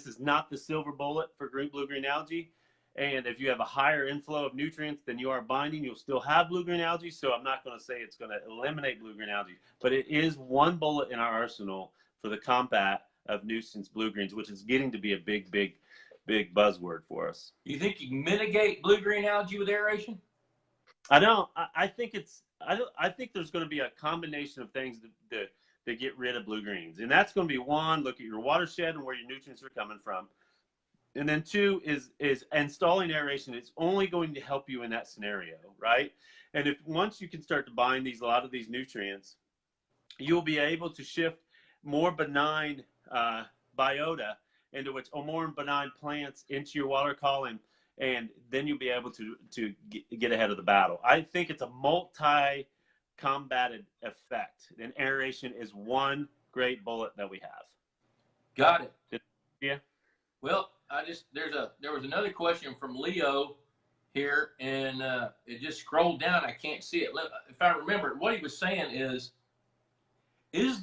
is not the silver bullet for blue-green algae. And if you have a higher inflow of nutrients than you are binding, you'll still have blue-green algae. So I'm not going to say it's going to eliminate blue-green algae, but it is one bullet in our arsenal for the combat of nuisance blue-greens, which is getting to be a big buzzword for us. You think you can mitigate blue-green algae with aeration? I don't. I think it's. I think there's going to be a combination of things that get rid of blue greens, and that's going to be one. Look at your watershed and where your nutrients are coming from, and then two is installing aeration. It's only going to help you in that scenario, right? And if once you can start to bind a lot of these nutrients, you'll be able to shift more benign biota into which, or more benign plants into your water column, and then you'll be able to get ahead of the battle. I think it's a multi-combated effect, and aeration is one great bullet that we have. Got it. Yeah. Well, there was another question from Leo here, and it just scrolled down. I can't see it. If I remember, what he was saying is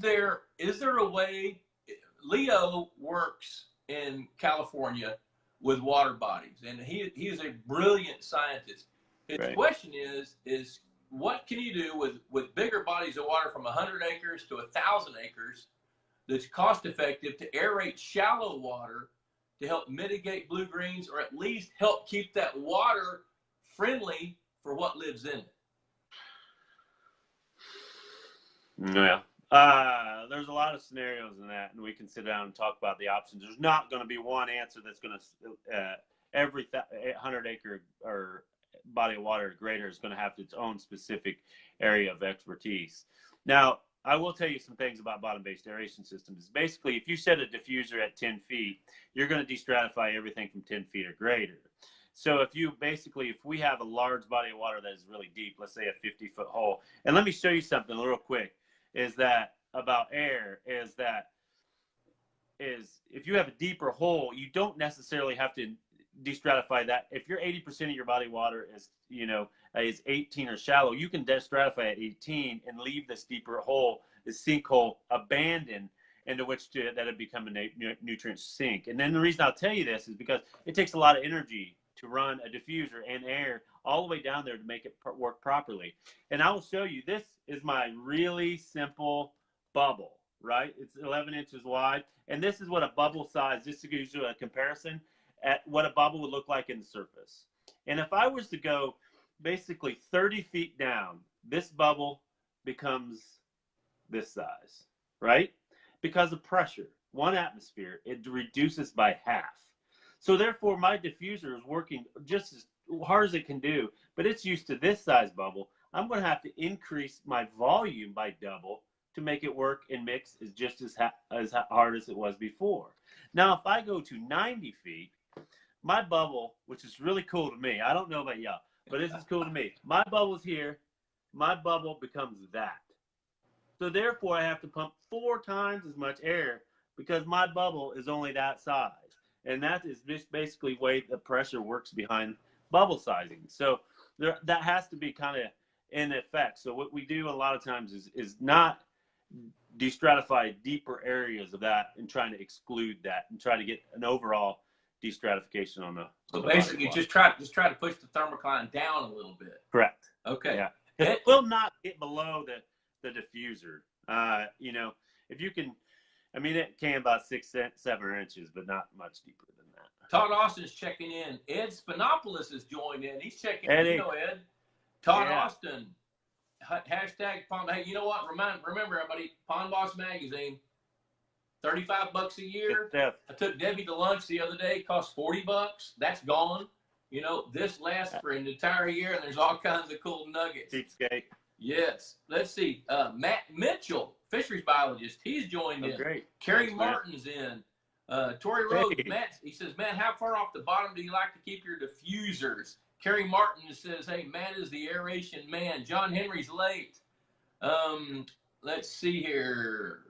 there a way? Leo works in California with water bodies, and he is a brilliant scientist. His question is what can you do with bigger bodies of water from 100 acres to 1,000 acres that's cost effective to aerate shallow water to help mitigate blue greens, or at least help keep that water friendly for what lives in it? Yeah. There's a lot of scenarios in that, and we can sit down and talk about the options. There's not going to be one answer that's going to every 100-acre or body of water or greater is going to have its own specific area of expertise. Now, I will tell you some things about bottom-based aeration systems. Basically, if you set a diffuser at 10 feet, you're going to de-stratify everything from 10 feet or greater. So if we have a large body of water that is really deep, let's say a 50-foot hole, and let me show you something real quick, is if you have a deeper hole, you don't necessarily have to de-stratify that. If you're 80% of your body water is 18 or shallow, you can de-stratify at 18 and leave this deeper hole, this sinkhole, abandoned, into which that'll become a nutrient sink. And then the reason I'll tell you this is because it takes a lot of energy to run a diffuser and air all the way down there to make it work properly. And I will show you, this is my really simple bubble, right? It's 11 inches wide. And this is what a bubble size, just to give you a comparison, at what a bubble would look like in the surface. And if I was to go basically 30 feet down, this bubble becomes this size, right? Because of pressure, 1 atmosphere, it reduces by half. So therefore, my diffuser is working just as hard as it can do, but it's used to this size bubble. I'm going to have to increase my volume by double to make it work and mix is just as hard as it was before. Now, if I go to 90 feet, my bubble, which is really cool to me, I don't know about y'all, but this is cool to me. My bubble's here. My bubble becomes that. So therefore, I have to pump 4 times as much air because my bubble is only that size. And that is just basically the way the pressure works behind bubble sizing. So that has to be kind of in effect. So what we do a lot of times is not de-stratify deeper areas of that and trying to exclude that and try to get an overall de-stratification on the. So basically, just try to push the thermocline down a little bit. Correct. Okay. Yeah. It will not get below the diffuser. If you can, I mean, it can about 6, 7 inches, but not much deeper than that. Todd Austin's checking in. Ed Spinopoulos has joined in. He's checking Eddie. in. You know, Ed. Todd Austin. Hashtag Pond. Hey, you know what? Remember, everybody, Pond Boss Magazine, $35 a year. I took Debbie to lunch the other day. Cost $40. That's gone. You know, this lasts for an entire year, and there's all kinds of cool nuggets. Cheapskate. Yes. Let's see. Matt Mitchell, fisheries biologist, he's joined in. Great. Kerry Thanks, Martin's in. Tori Rhodes, Hey. Matt, he says, Matt, how far off the bottom do you like to keep your diffusers? Kerry Martin says, hey, Matt is the aeration man. John Henry's late. Let's see here.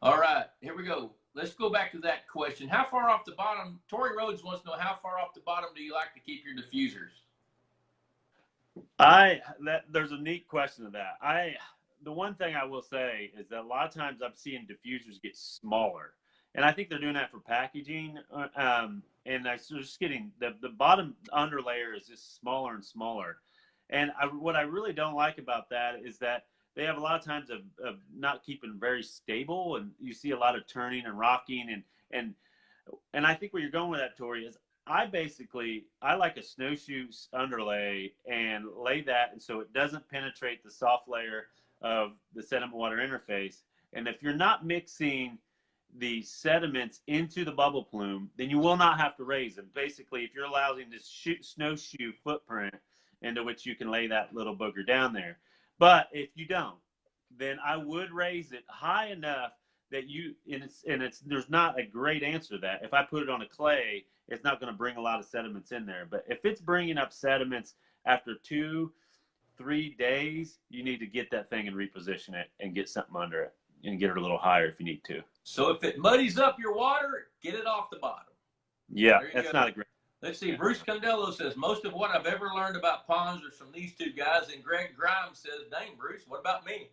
All right, here we go. Let's go back to that question. How far off the bottom? Tori Rhodes wants to know, how far off the bottom do you like to keep your diffusers? There's a neat question to that. The one thing I will say is that a lot of times I'm seeing diffusers get smaller, and I think they're doing that for packaging. And I'm just getting the bottom underlayer is just smaller and smaller. And what I really don't like about that is that they have a lot of times of not keeping very stable, and you see a lot of turning and rocking, and I think where you're going with that, Tori, is I like a snowshoe underlay and lay that, and so it doesn't penetrate the soft layer of the sediment-water interface. And if you're not mixing the sediments into the bubble plume, then you will not have to raise them. Basically, if you're allowing this snowshoe footprint into which you can lay that little booger down there. But if you don't, then I would raise it high enough that there's not a great answer to that. If I put it on a clay, it's not going to bring a lot of sediments in there. But if it's bringing up sediments after 2-3 days, you need to get that thing and reposition it and get something under it and get it a little higher if you need to. So if it muddies up your water, get it off the bottom. Yeah, that's not a great. Let's see. Bruce Condello says, most of what I've ever learned about ponds is from these two guys. And Greg Grimes says, dang, Bruce, what about me?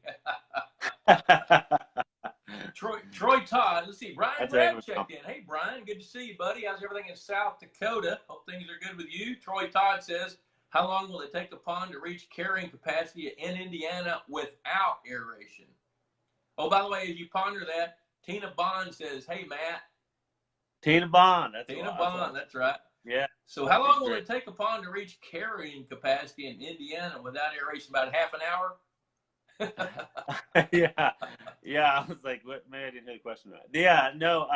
Troy Todd, let's see. Brian Brad checked in. Hey, Brian, good to see you, buddy. How's everything in South Dakota? Hope things are good with you. Troy Todd says, how long will it take the pond to reach carrying capacity in Indiana without aeration? Oh, by the way, as you ponder that, Tina Bond says, hey, Matt. Tina Bond. That's right. Yeah. So how long will it take a pond to reach carrying capacity in Indiana without aeration? About half an hour? Yeah. I was like, what? Man, I didn't hear the question right. Yeah, no.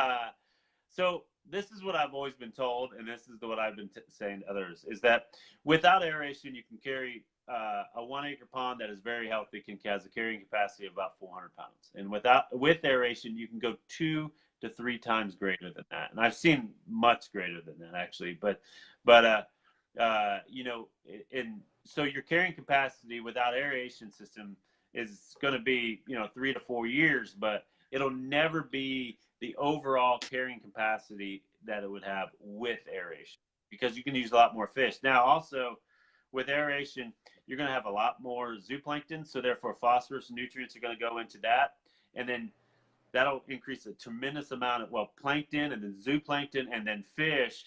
So this is what I've always been told, and this is what I've been saying to others, is that without aeration, you can carry a 1 acre pond that is very healthy has a carrying capacity of about 400 pounds. And with aeration, you can go 2 to 3 times greater than that. And I've seen much greater than that, actually. But so your carrying capacity without aeration system is going to be, 3 to 4 years, but it'll never be the overall carrying capacity that it would have with aeration, because you can use a lot more fish. Now, also with aeration, you're going to have a lot more zooplankton, so therefore phosphorus and nutrients are going to go into that, and then that'll increase a tremendous amount of, plankton and then zooplankton and then fish.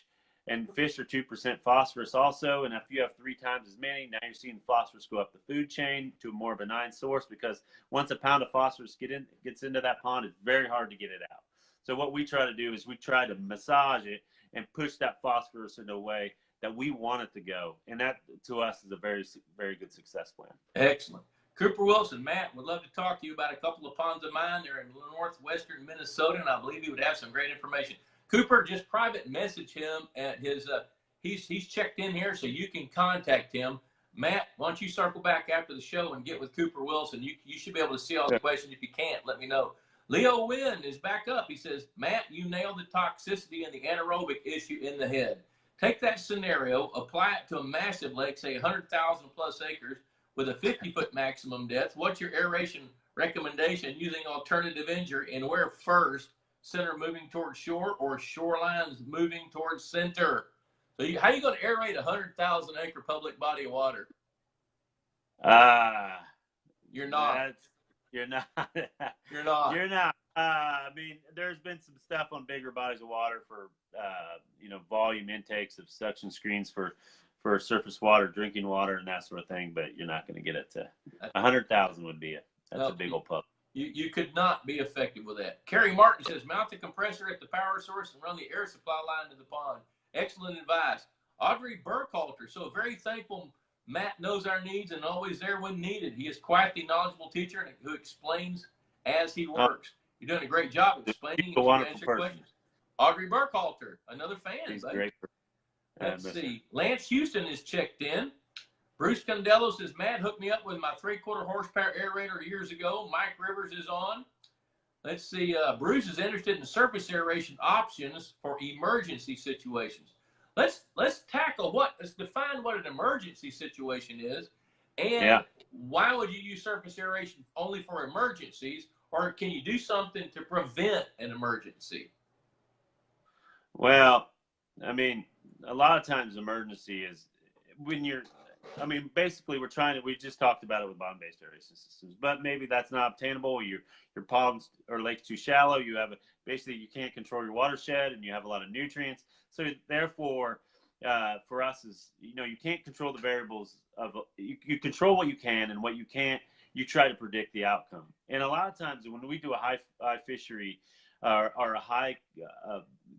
And fish are 2% phosphorus also. And if you have 3 times as many, now you're seeing phosphorus go up the food chain to a more benign source, because once a pound of phosphorus gets into that pond, it's very hard to get it out. So what we try to do is we try to massage it and push that phosphorus in a way that we want it to go. And that, to us, is a very, very good success plan. Excellent. Cooper Wilson, Matt, would love to talk to you about a couple of ponds of mine. They're in northwestern Minnesota, and I believe he would have some great information. Cooper, just private message him at his, he's checked in here, so you can contact him. Matt, why don't you circle back after the show and get with Cooper Wilson? You should be able to see all the questions. If you can't, let me know. Leo Wynn is back up. He says, Matt, you nailed the toxicity and the anaerobic issue in the head. Take that scenario, apply it to a massive lake, say 100,000 plus acres, with a 50-foot maximum depth. What's your aeration recommendation using alternative injury, and where first? Center moving towards shore or shorelines moving towards center? So how are you going to aerate a 100,000 acre public body of water? You're not. You're not. You're not. You're not. I mean, there's been some stuff on bigger bodies of water for, volume intakes of suction screens for surface water, drinking water, and that sort of thing. But you're not going to get it to 100,000 would be it. That's a big old pup. You could not be effective with that. Kerry Martin says, mount the compressor at the power source and run the air supply line to the pond. Excellent advice. Audrey Burkhalter, so very thankful Matt knows our needs and always there when needed. He is quite the knowledgeable teacher who explains as he works. You're doing a great job explaining and answering questions. Audrey Burkhalter, another fan. He's great. Let's see. Lance Houston is checked in. Bruce Condello says, Matt hooked me up with my 3/4 horsepower aerator years ago. Mike Rivers is on. Let's see. Bruce is interested in surface aeration options for emergency situations. Let's tackle let's define what an emergency situation is, and why would you use surface aeration only for emergencies, or can you do something to prevent an emergency? Well, I mean, a lot of times emergency is when basically we just talked about it with bottom-based aeration systems, but maybe that's not obtainable. Your ponds or lakes too shallow. Basically you can't control your watershed and you have a lot of nutrients. So therefore, for us is, you can't control the variables you control what you can, and what you can't, you try to predict the outcome. And a lot of times when we do a high fishery or a high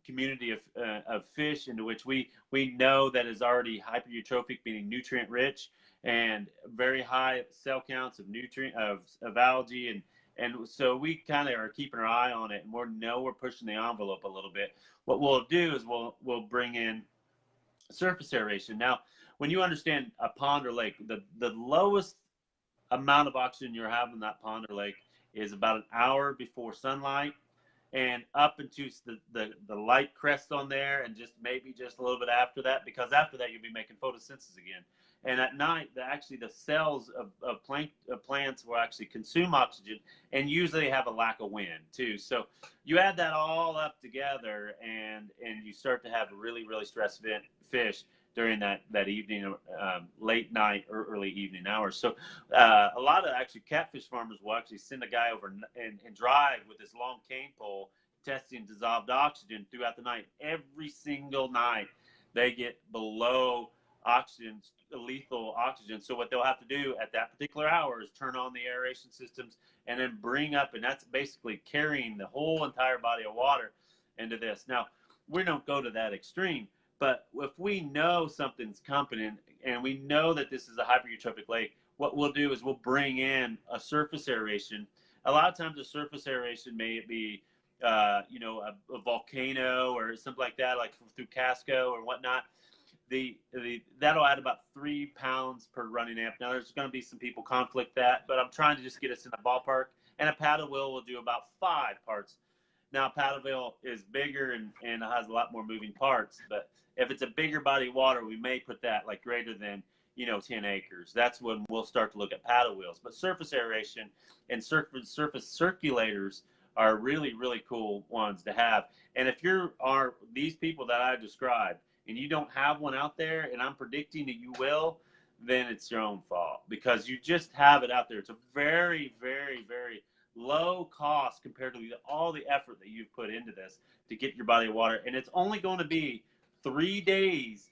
community of fish into which we know that is already hypereutrophic, meaning nutrient rich, and very high cell counts of nutrient of algae, and so we kind of are keeping our eye on it, and we're pushing the envelope a little bit. What we'll do is we'll bring in surface aeration. Now, when you understand a pond or lake, the lowest amount of oxygen you're having in that pond or lake is about an hour before sunlight, and up into the light crest on there, and maybe just a little bit after that, because after that you'll be making photosynthesis again. And at night, the cells of plants will actually consume oxygen, and usually have a lack of wind too. So you add that all up together, and you start to have really, really stressed fish during that evening, late night or early evening hours. So a lot of actually catfish farmers will actually send a guy over and drive with this long cane pole, testing dissolved oxygen throughout the night. Every single night they get below oxygen, lethal oxygen. So what they'll have to do at that particular hour is turn on the aeration systems and then bring up, and that's basically carrying the whole entire body of water into this. Now, we don't go to that extreme, but if we know something's coming and we know that this is a hypereutrophic lake, what we'll do is we'll bring in a surface aeration. A lot of times a surface aeration may be, a volcano or something like that, like through Casco or whatnot. That'll add about 3 pounds per running amp. Now, there's going to be some people conflict that, but I'm trying to just get us in the ballpark. And a paddle wheel will do about 5 parts. Now, a paddle wheel is bigger and has a lot more moving parts, but if it's a bigger body of water, we may put that like greater than 10 acres. That's when we'll start to look at paddle wheels. But surface aeration and surface circulators are really, really cool ones to have. And if these people that I described, and you don't have one out there, and I'm predicting that you will, then it's your own fault, because you just have it out there. It's a very, very, very low cost compared to all the effort that you've put into this to get your body of water. And it's only going to be 3 days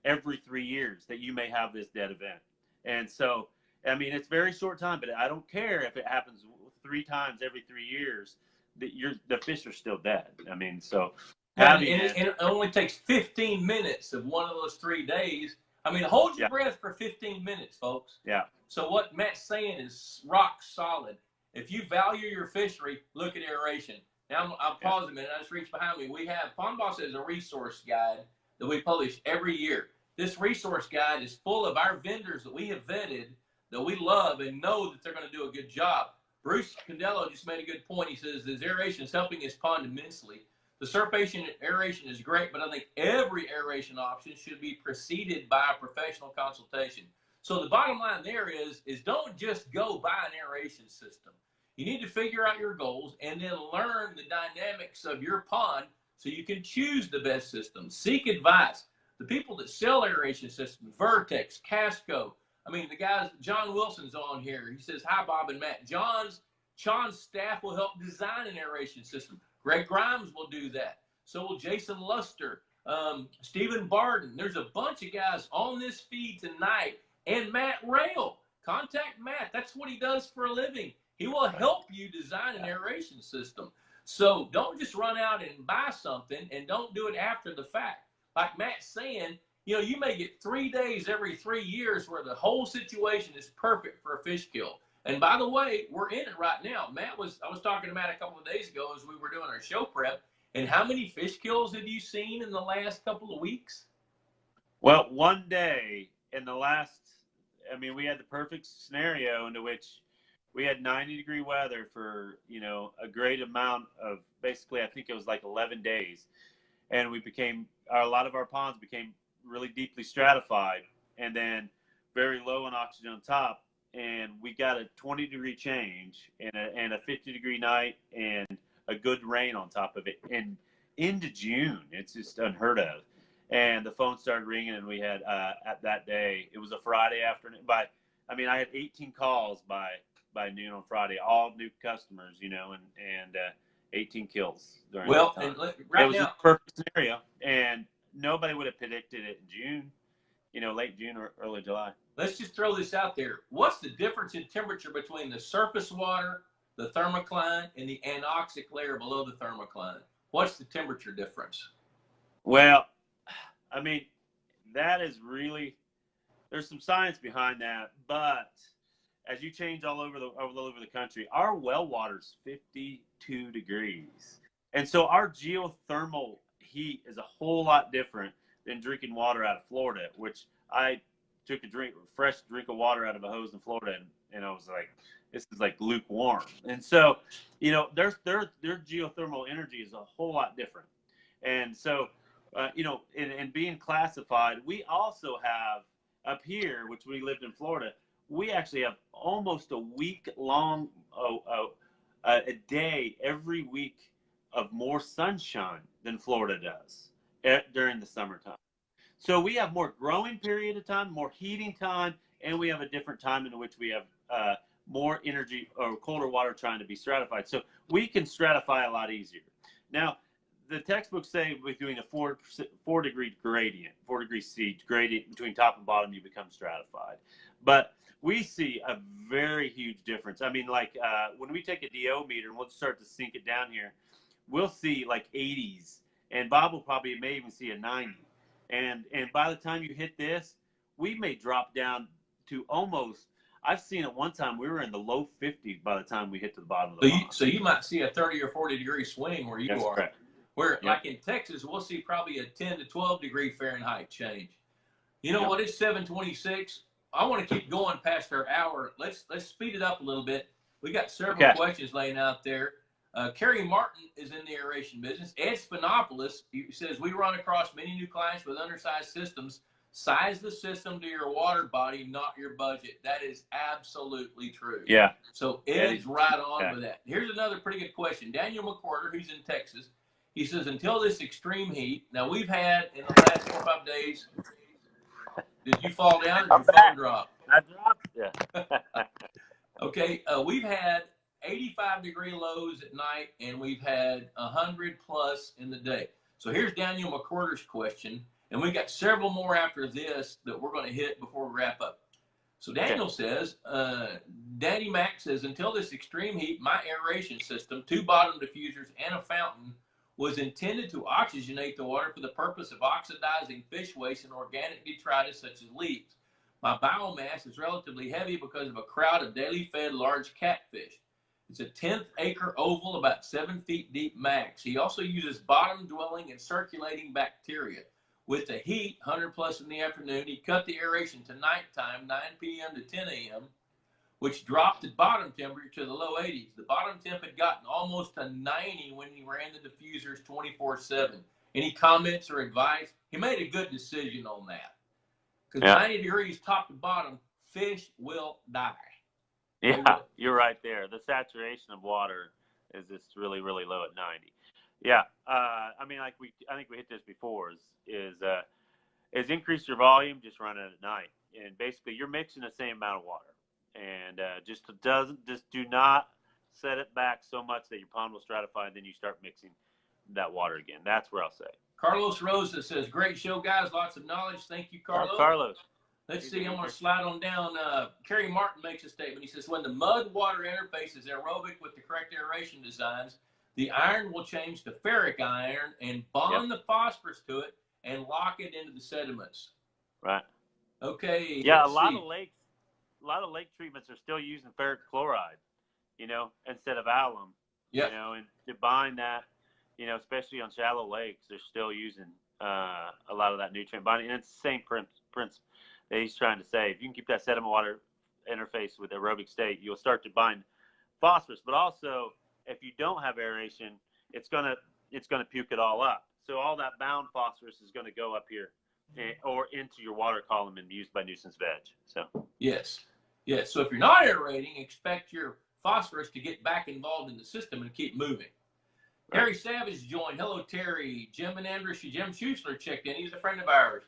every 3 years that you may have this dead event. And so, I mean, it's very short time, but I don't care if it happens 3 times every 3 years, the fish are still dead. I mean, so. And it only takes 15 minutes of one of those 3 days. I mean, hold your breath for 15 minutes, folks. Yeah. So what Matt's saying is rock solid. If you value your fishery, look at aeration. Now, I'll pause a minute. I just reached behind me. We have, Pond Boss has a resource guide that we publish every year. This resource guide is full of our vendors that we have vetted, that we love and know that they're going to do a good job. Bruce Condello just made a good point. He says, this aeration is helping his pond immensely. The surface aeration is great, but I think every aeration option should be preceded by a professional consultation. So the bottom line there is don't just go buy an aeration system. You need to figure out your goals and then learn the dynamics of your pond so you can choose the best system. Seek advice. The people that sell aeration systems, Vertex, Casco, I mean, the guys, John Wilson's on here. He says, hi, Bob and Matt. John's staff will help design an aeration system. Greg Grimes will do that. So will Jason Luster, Stephen Barden. There's a bunch of guys on this feed tonight. And Matt Rayl. Contact Matt. That's what he does for a living. He will help you design an aeration system. So don't just run out and buy something and don't do it after the fact. Like Matt's saying, you may get 3 days every 3 years where the whole situation is perfect for a fish kill. And by the way, we're in it right now. I was talking to Matt a couple of days ago as we were doing our show prep. And how many fish kills have you seen in the last couple of weeks? Well, one day in the last, we had the perfect scenario into which we had 90-degree weather for, a great amount of, basically, I think it was like 11 days. And a lot of our ponds became really deeply stratified and then very low in oxygen on top. And we got a 20-degree change and a 50-degree night and a good rain on top of it. And into June, it's just unheard of. And the phone started ringing, and we had at that day, it was a Friday afternoon. I had 18 calls by noon on Friday, all new customers, and 18 kills during that time. It was a perfect scenario, and nobody would have predicted it in June, late June or early July. Let's just throw this out there. What's the difference in temperature between the surface water, the thermocline, and the anoxic layer below the thermocline? What's the temperature difference? Well, I mean, that is really, there's some science behind that, but as you change all over the country, our well water's 52 degrees. And so our geothermal heat is a whole lot different than drinking water out of Florida, which I took a fresh drink of water out of a hose in Florida, and I was like, this is like lukewarm. And so, you know, their geothermal energy is a whole lot different. And so, you know, in being classified, we also have up here, which we lived in Florida, we actually have almost a week long, a day every week of more sunshine than Florida does during the summertime. So we have more growing period of time, more heating time, and we have a different time in which we have more energy or colder water trying to be stratified. So we can stratify a lot easier. Now, the textbooks say we're doing a 4 degree gradient, 4 degree C gradient between top and bottom, you become stratified. But we see a very huge difference. I mean, like when we take a DO meter and we'll start to sink it down here, we'll see like 80s, and Bob will probably may even see a 90. And by the time you hit this, we may drop down to almost, I've seen it one time, we were in the low 50s by the time we hit to the bottom of the pond. So you might see a 30 or 40 degree swing where you That's are. correct. Where, like in Texas, we'll see probably a 10 to 12 degree Fahrenheit change. You know what? It's 7:26. I want to keep going past our hour. Let's speed it up a little bit. We got several questions laying out there. Kerry Martin is in the aeration business. Ed Spinopoulos, he says, we run across many new clients with undersized systems. Size the system to your water body, not your budget. That is absolutely true. Yeah. So Ed's right on with that. Here's another pretty good question. Daniel McWhorter, who's in Texas, he says, until this extreme heat, now we've had in the last 4 or 5 days, did you fall down or did your phone drop? I dropped. Yeah. Okay, we've had 85 degree lows at night, and we've had 100 plus in the day. So here's Daniel McWhorter's question, and we got several more after this that we're going to hit before we wrap up. So Daniel says, Daddy Mac says, until this extreme heat, my aeration system, 2 bottom diffusers and a fountain, was intended to oxygenate the water for the purpose of oxidizing fish waste and organic detritus such as leaves. My biomass is relatively heavy because of a crowd of daily fed large catfish. It's a 10th acre oval about 7 feet deep max. He also uses bottom dwelling and circulating bacteria. With the heat, 100 plus in the afternoon, he cut the aeration to nighttime, 9 p.m. to 10 a.m., which dropped the bottom temperature to the low 80s. The bottom temp had gotten almost to 90 when he ran the diffusers 24/7. Any comments or advice? He made a good decision on that. Because 90 degrees top to bottom, fish will die. Yeah, you're right there. The saturation of water is just really, really low at 90. Yeah, I mean, like I think we hit this before. Is increase your volume, just run it at night, and basically you're mixing the same amount of water. And just do not set it back so much that your pond will stratify, and then you start mixing that water again. That's where I'll say. Carlos Rosa says, great show, guys. Lots of knowledge. Thank you, Carlos. Carlos. Let's see. I'm going to slide on down. Kerry Martin makes a statement. He says, when the mud-water interface is aerobic with the correct aeration designs, the iron will change to ferric iron and bond the phosphorus to it and lock it into the sediments. Right. Okay. Yeah, a lot of lake treatments are still using ferric chloride, you know, instead of alum. Yeah. You know, and to bind that, you know, especially on shallow lakes, they're still using a lot of that nutrient binding. And it's the same principle that he's trying to say. If you can keep that sediment-water interface with aerobic state, you'll start to bind phosphorus. But also, if you don't have aeration, it's gonna puke it all up. So all that bound phosphorus is going to go up here or into your water column and be used by nuisance veg. So yes. So if you're not aerating, expect your phosphorus to get back involved in the system and keep moving. Right. Terry Savage joined. Hello, Terry. Jim and Andrew. Jim Schuessler checked in. He's a friend of ours.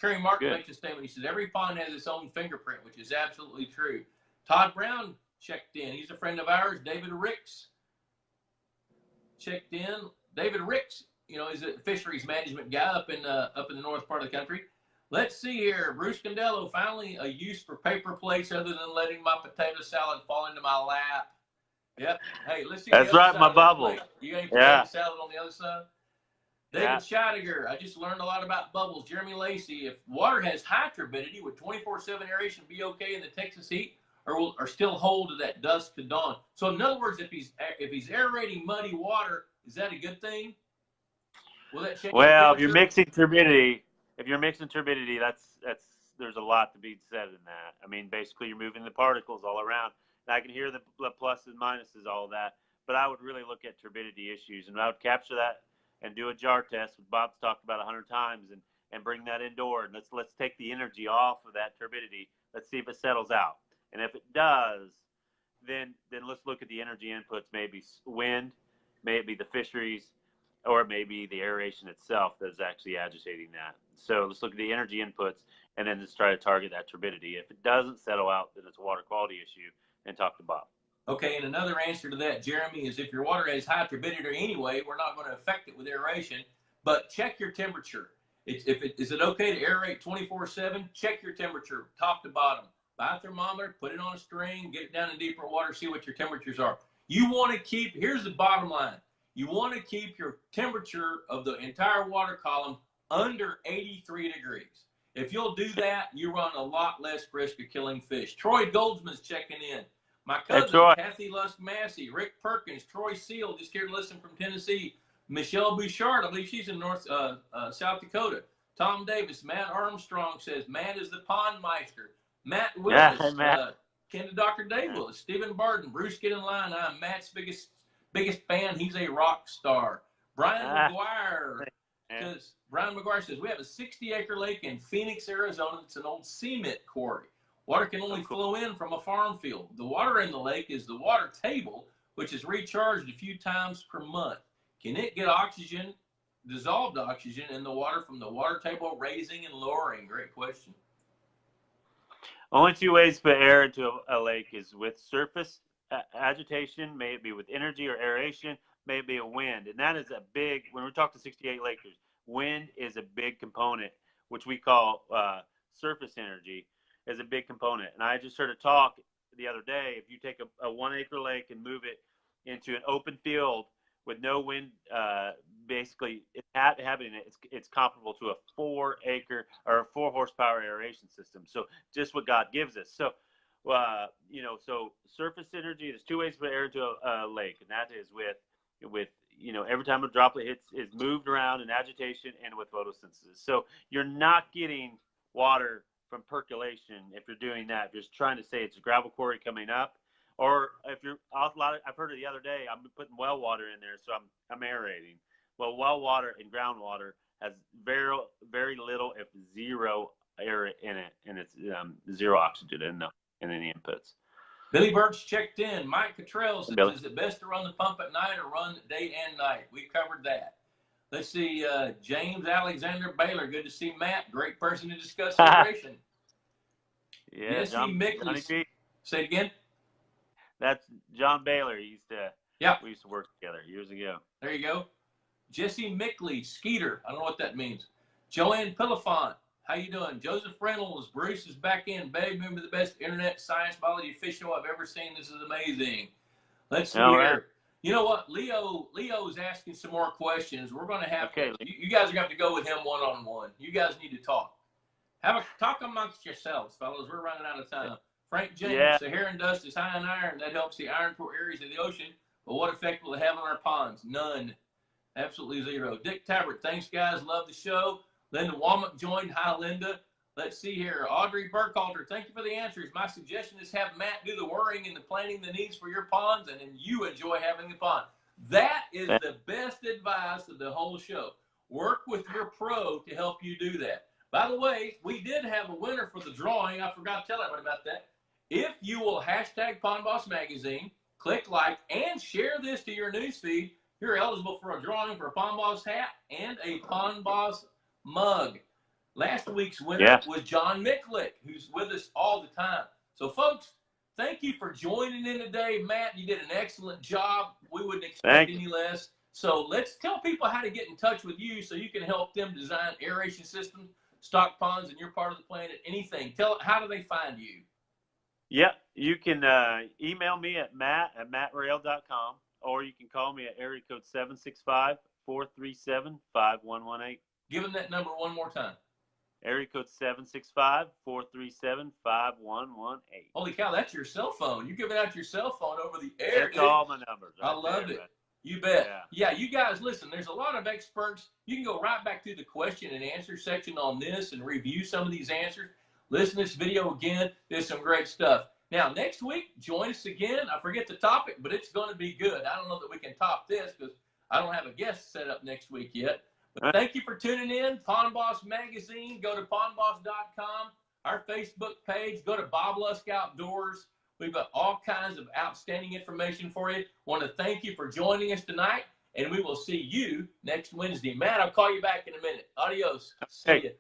Kerry Martin makes a statement. He says, every pond has its own fingerprint, which is absolutely true. Todd Brown checked in. He's a friend of ours. David Ricks checked in. David Ricks, you know, is a fisheries management guy up in the north part of the country. Let's see here. Bruce Condello, finally a use for paper plates other than letting my potato salad fall into my lap. Yep. Hey, let's see. That's right, my bubble. You got any potato salad on the other side? David Scheidegger, I just learned a lot about bubbles. Jeremy Lacey, if water has high turbidity, would 24/7 aeration be okay in the Texas heat, or still hold to that dusk to dawn? So in other words, if he's aerating muddy water, is that a good thing? Will that change? Well, if you're mixing turbidity, there's a lot to be said in that. I mean, basically, you're moving the particles all around. And I can hear the pluses and minuses, all of that, but I would really look at turbidity issues, and I would capture that and do a jar test, which Bob's talked about 100 times, and bring that indoor, and let's take the energy off of that turbidity. Let's see if it settles out, and if it does, then let's look at the energy inputs. Maybe wind, maybe the fisheries, or maybe the aeration itself that's actually agitating that. So let's look at the energy inputs, and then just try to target that turbidity. If it doesn't settle out, then it's a water quality issue, and talk to Bob. Okay, and another answer to that, Jeremy, is if your water has high turbidity anyway, we're not going to affect it with aeration, but check your temperature. Is it okay to aerate 24/7? Check your temperature, top to bottom. Buy a thermometer, put it on a string, get it down in deeper water, see what your temperatures are. You want to keep, here's the bottom line, you want to keep your temperature of the entire water column under 83 degrees. If you'll do that, you run a lot less risk of killing fish. Troy Goldsman's checking in. My cousin, Kathy Lusk-Massey, Rick Perkins, Troy Seal, just here to listen from Tennessee. Michelle Bouchard, I believe she's in South Dakota. Tom Davis, Matt Armstrong says, Matt is the pond meister. Matt Willis, Ken to Dr. Dave Willis, Stephen Barton, Bruce, get in line. I'm Matt's biggest fan. He's a rock star. Brian McGuire says, we have a 60-acre lake in Phoenix, Arizona. It's an old cement quarry. Water can only flow in from a farm field. The water in the lake is the water table, which is recharged a few times per month. Can it get oxygen, dissolved oxygen in the water from the water table, raising and lowering? Great question. Only two ways to put air into a lake is with surface agitation, may it be with energy or aeration, may it be a wind. And that is a big, when we're talking 68 acres, wind is a big component, which we call surface energy, is a big component. And I just heard a talk the other day, if you take a 1 acre lake and move it into an open field with no wind, basically it's comparable to a 4 acre or a 4 horsepower aeration system. So just what God gives us. So, so surface energy, there's two ways to put air into a lake, and that is with every time a droplet hits, is moved around in agitation and with photosynthesis. So you're not getting water from percolation if you're doing that. If you're just trying to say it's a gravel quarry coming up, or if you're I've heard it the other day, I'm putting well water in there, so I'm aerating. Well, well water and groundwater has very, very little, if zero, air in it, and it's zero oxygen in any inputs. Billy Birch checked in. Mike Cottrell says, is it best to run the pump at night or run day and night? We covered that. Let's see, James Alexander Baylor. Good to see Matt. Great person to discuss aeration. Yeah, Jesse Mickley. Say it again. That's John Baylor. We used to work together years ago. There you go. Jesse Mickley, Skeeter. I don't know what that means. Joanne Pillafont. How you doing? Joseph Reynolds. Bruce is back in. Babe, remember the best internet science biology fish show I've ever seen. This is amazing. Let's see here. Right. You know what? Leo's asking some more questions. We're going to have you guys are going to have to go with him one-on-one. You guys need to talk. Talk amongst yourselves, fellas. We're running out of time. Frank James, Saharan dust is high in iron. That helps the iron-poor areas of the ocean. But what effect will it have on our ponds? None. Absolutely zero. Dick Tabbert, thanks, guys. Love the show. Linda Womack joined. Hi, Linda. Let's see here. Audrey Burkhalter, thank you for the answers. My suggestion is have Matt do the worrying and the planning the needs for your ponds, and then you enjoy having the pond. That is the best advice of the whole show. Work with your pro to help you do that. By the way, we did have a winner for the drawing. I forgot to tell everybody about that. If you will hashtag Pond Boss Magazine, click like, and share this to your newsfeed, you're eligible for a drawing for a Pond Boss hat and a Pond Boss mug. Last week's winner was John Micklick, who's with us all the time. So, folks, thank you for joining in today. Matt, you did an excellent job. We wouldn't expect any less. So let's tell people how to get in touch with you so you can help them design aeration systems, stock ponds in your part of the planet, anything. How do they find you? Yeah, you can email me at matt@mattrayl.com, or you can call me at area code 765-437-5118. Give them that number one more time. Area code 765-437-5118. Holy cow, that's your cell phone. You're giving out your cell phone over the air. There's all my numbers. I love it. You bet. Yeah. You guys, listen, there's a lot of experts. You can go right back through the question and answer section on this and review some of these answers. Listen to this video again. There's some great stuff. Now, next week, join us again. I forget the topic, but it's going to be good. I don't know that we can top this because I don't have a guest set up next week yet. But thank you for tuning in. Pond Boss Magazine. Go to pondboss.com. Our Facebook page. Go to Bob Lusk Outdoors. We've got all kinds of outstanding information for you. Want to thank you for joining us tonight, and we will see you next Wednesday. Matt, I'll call you back in a minute. Adios. See you.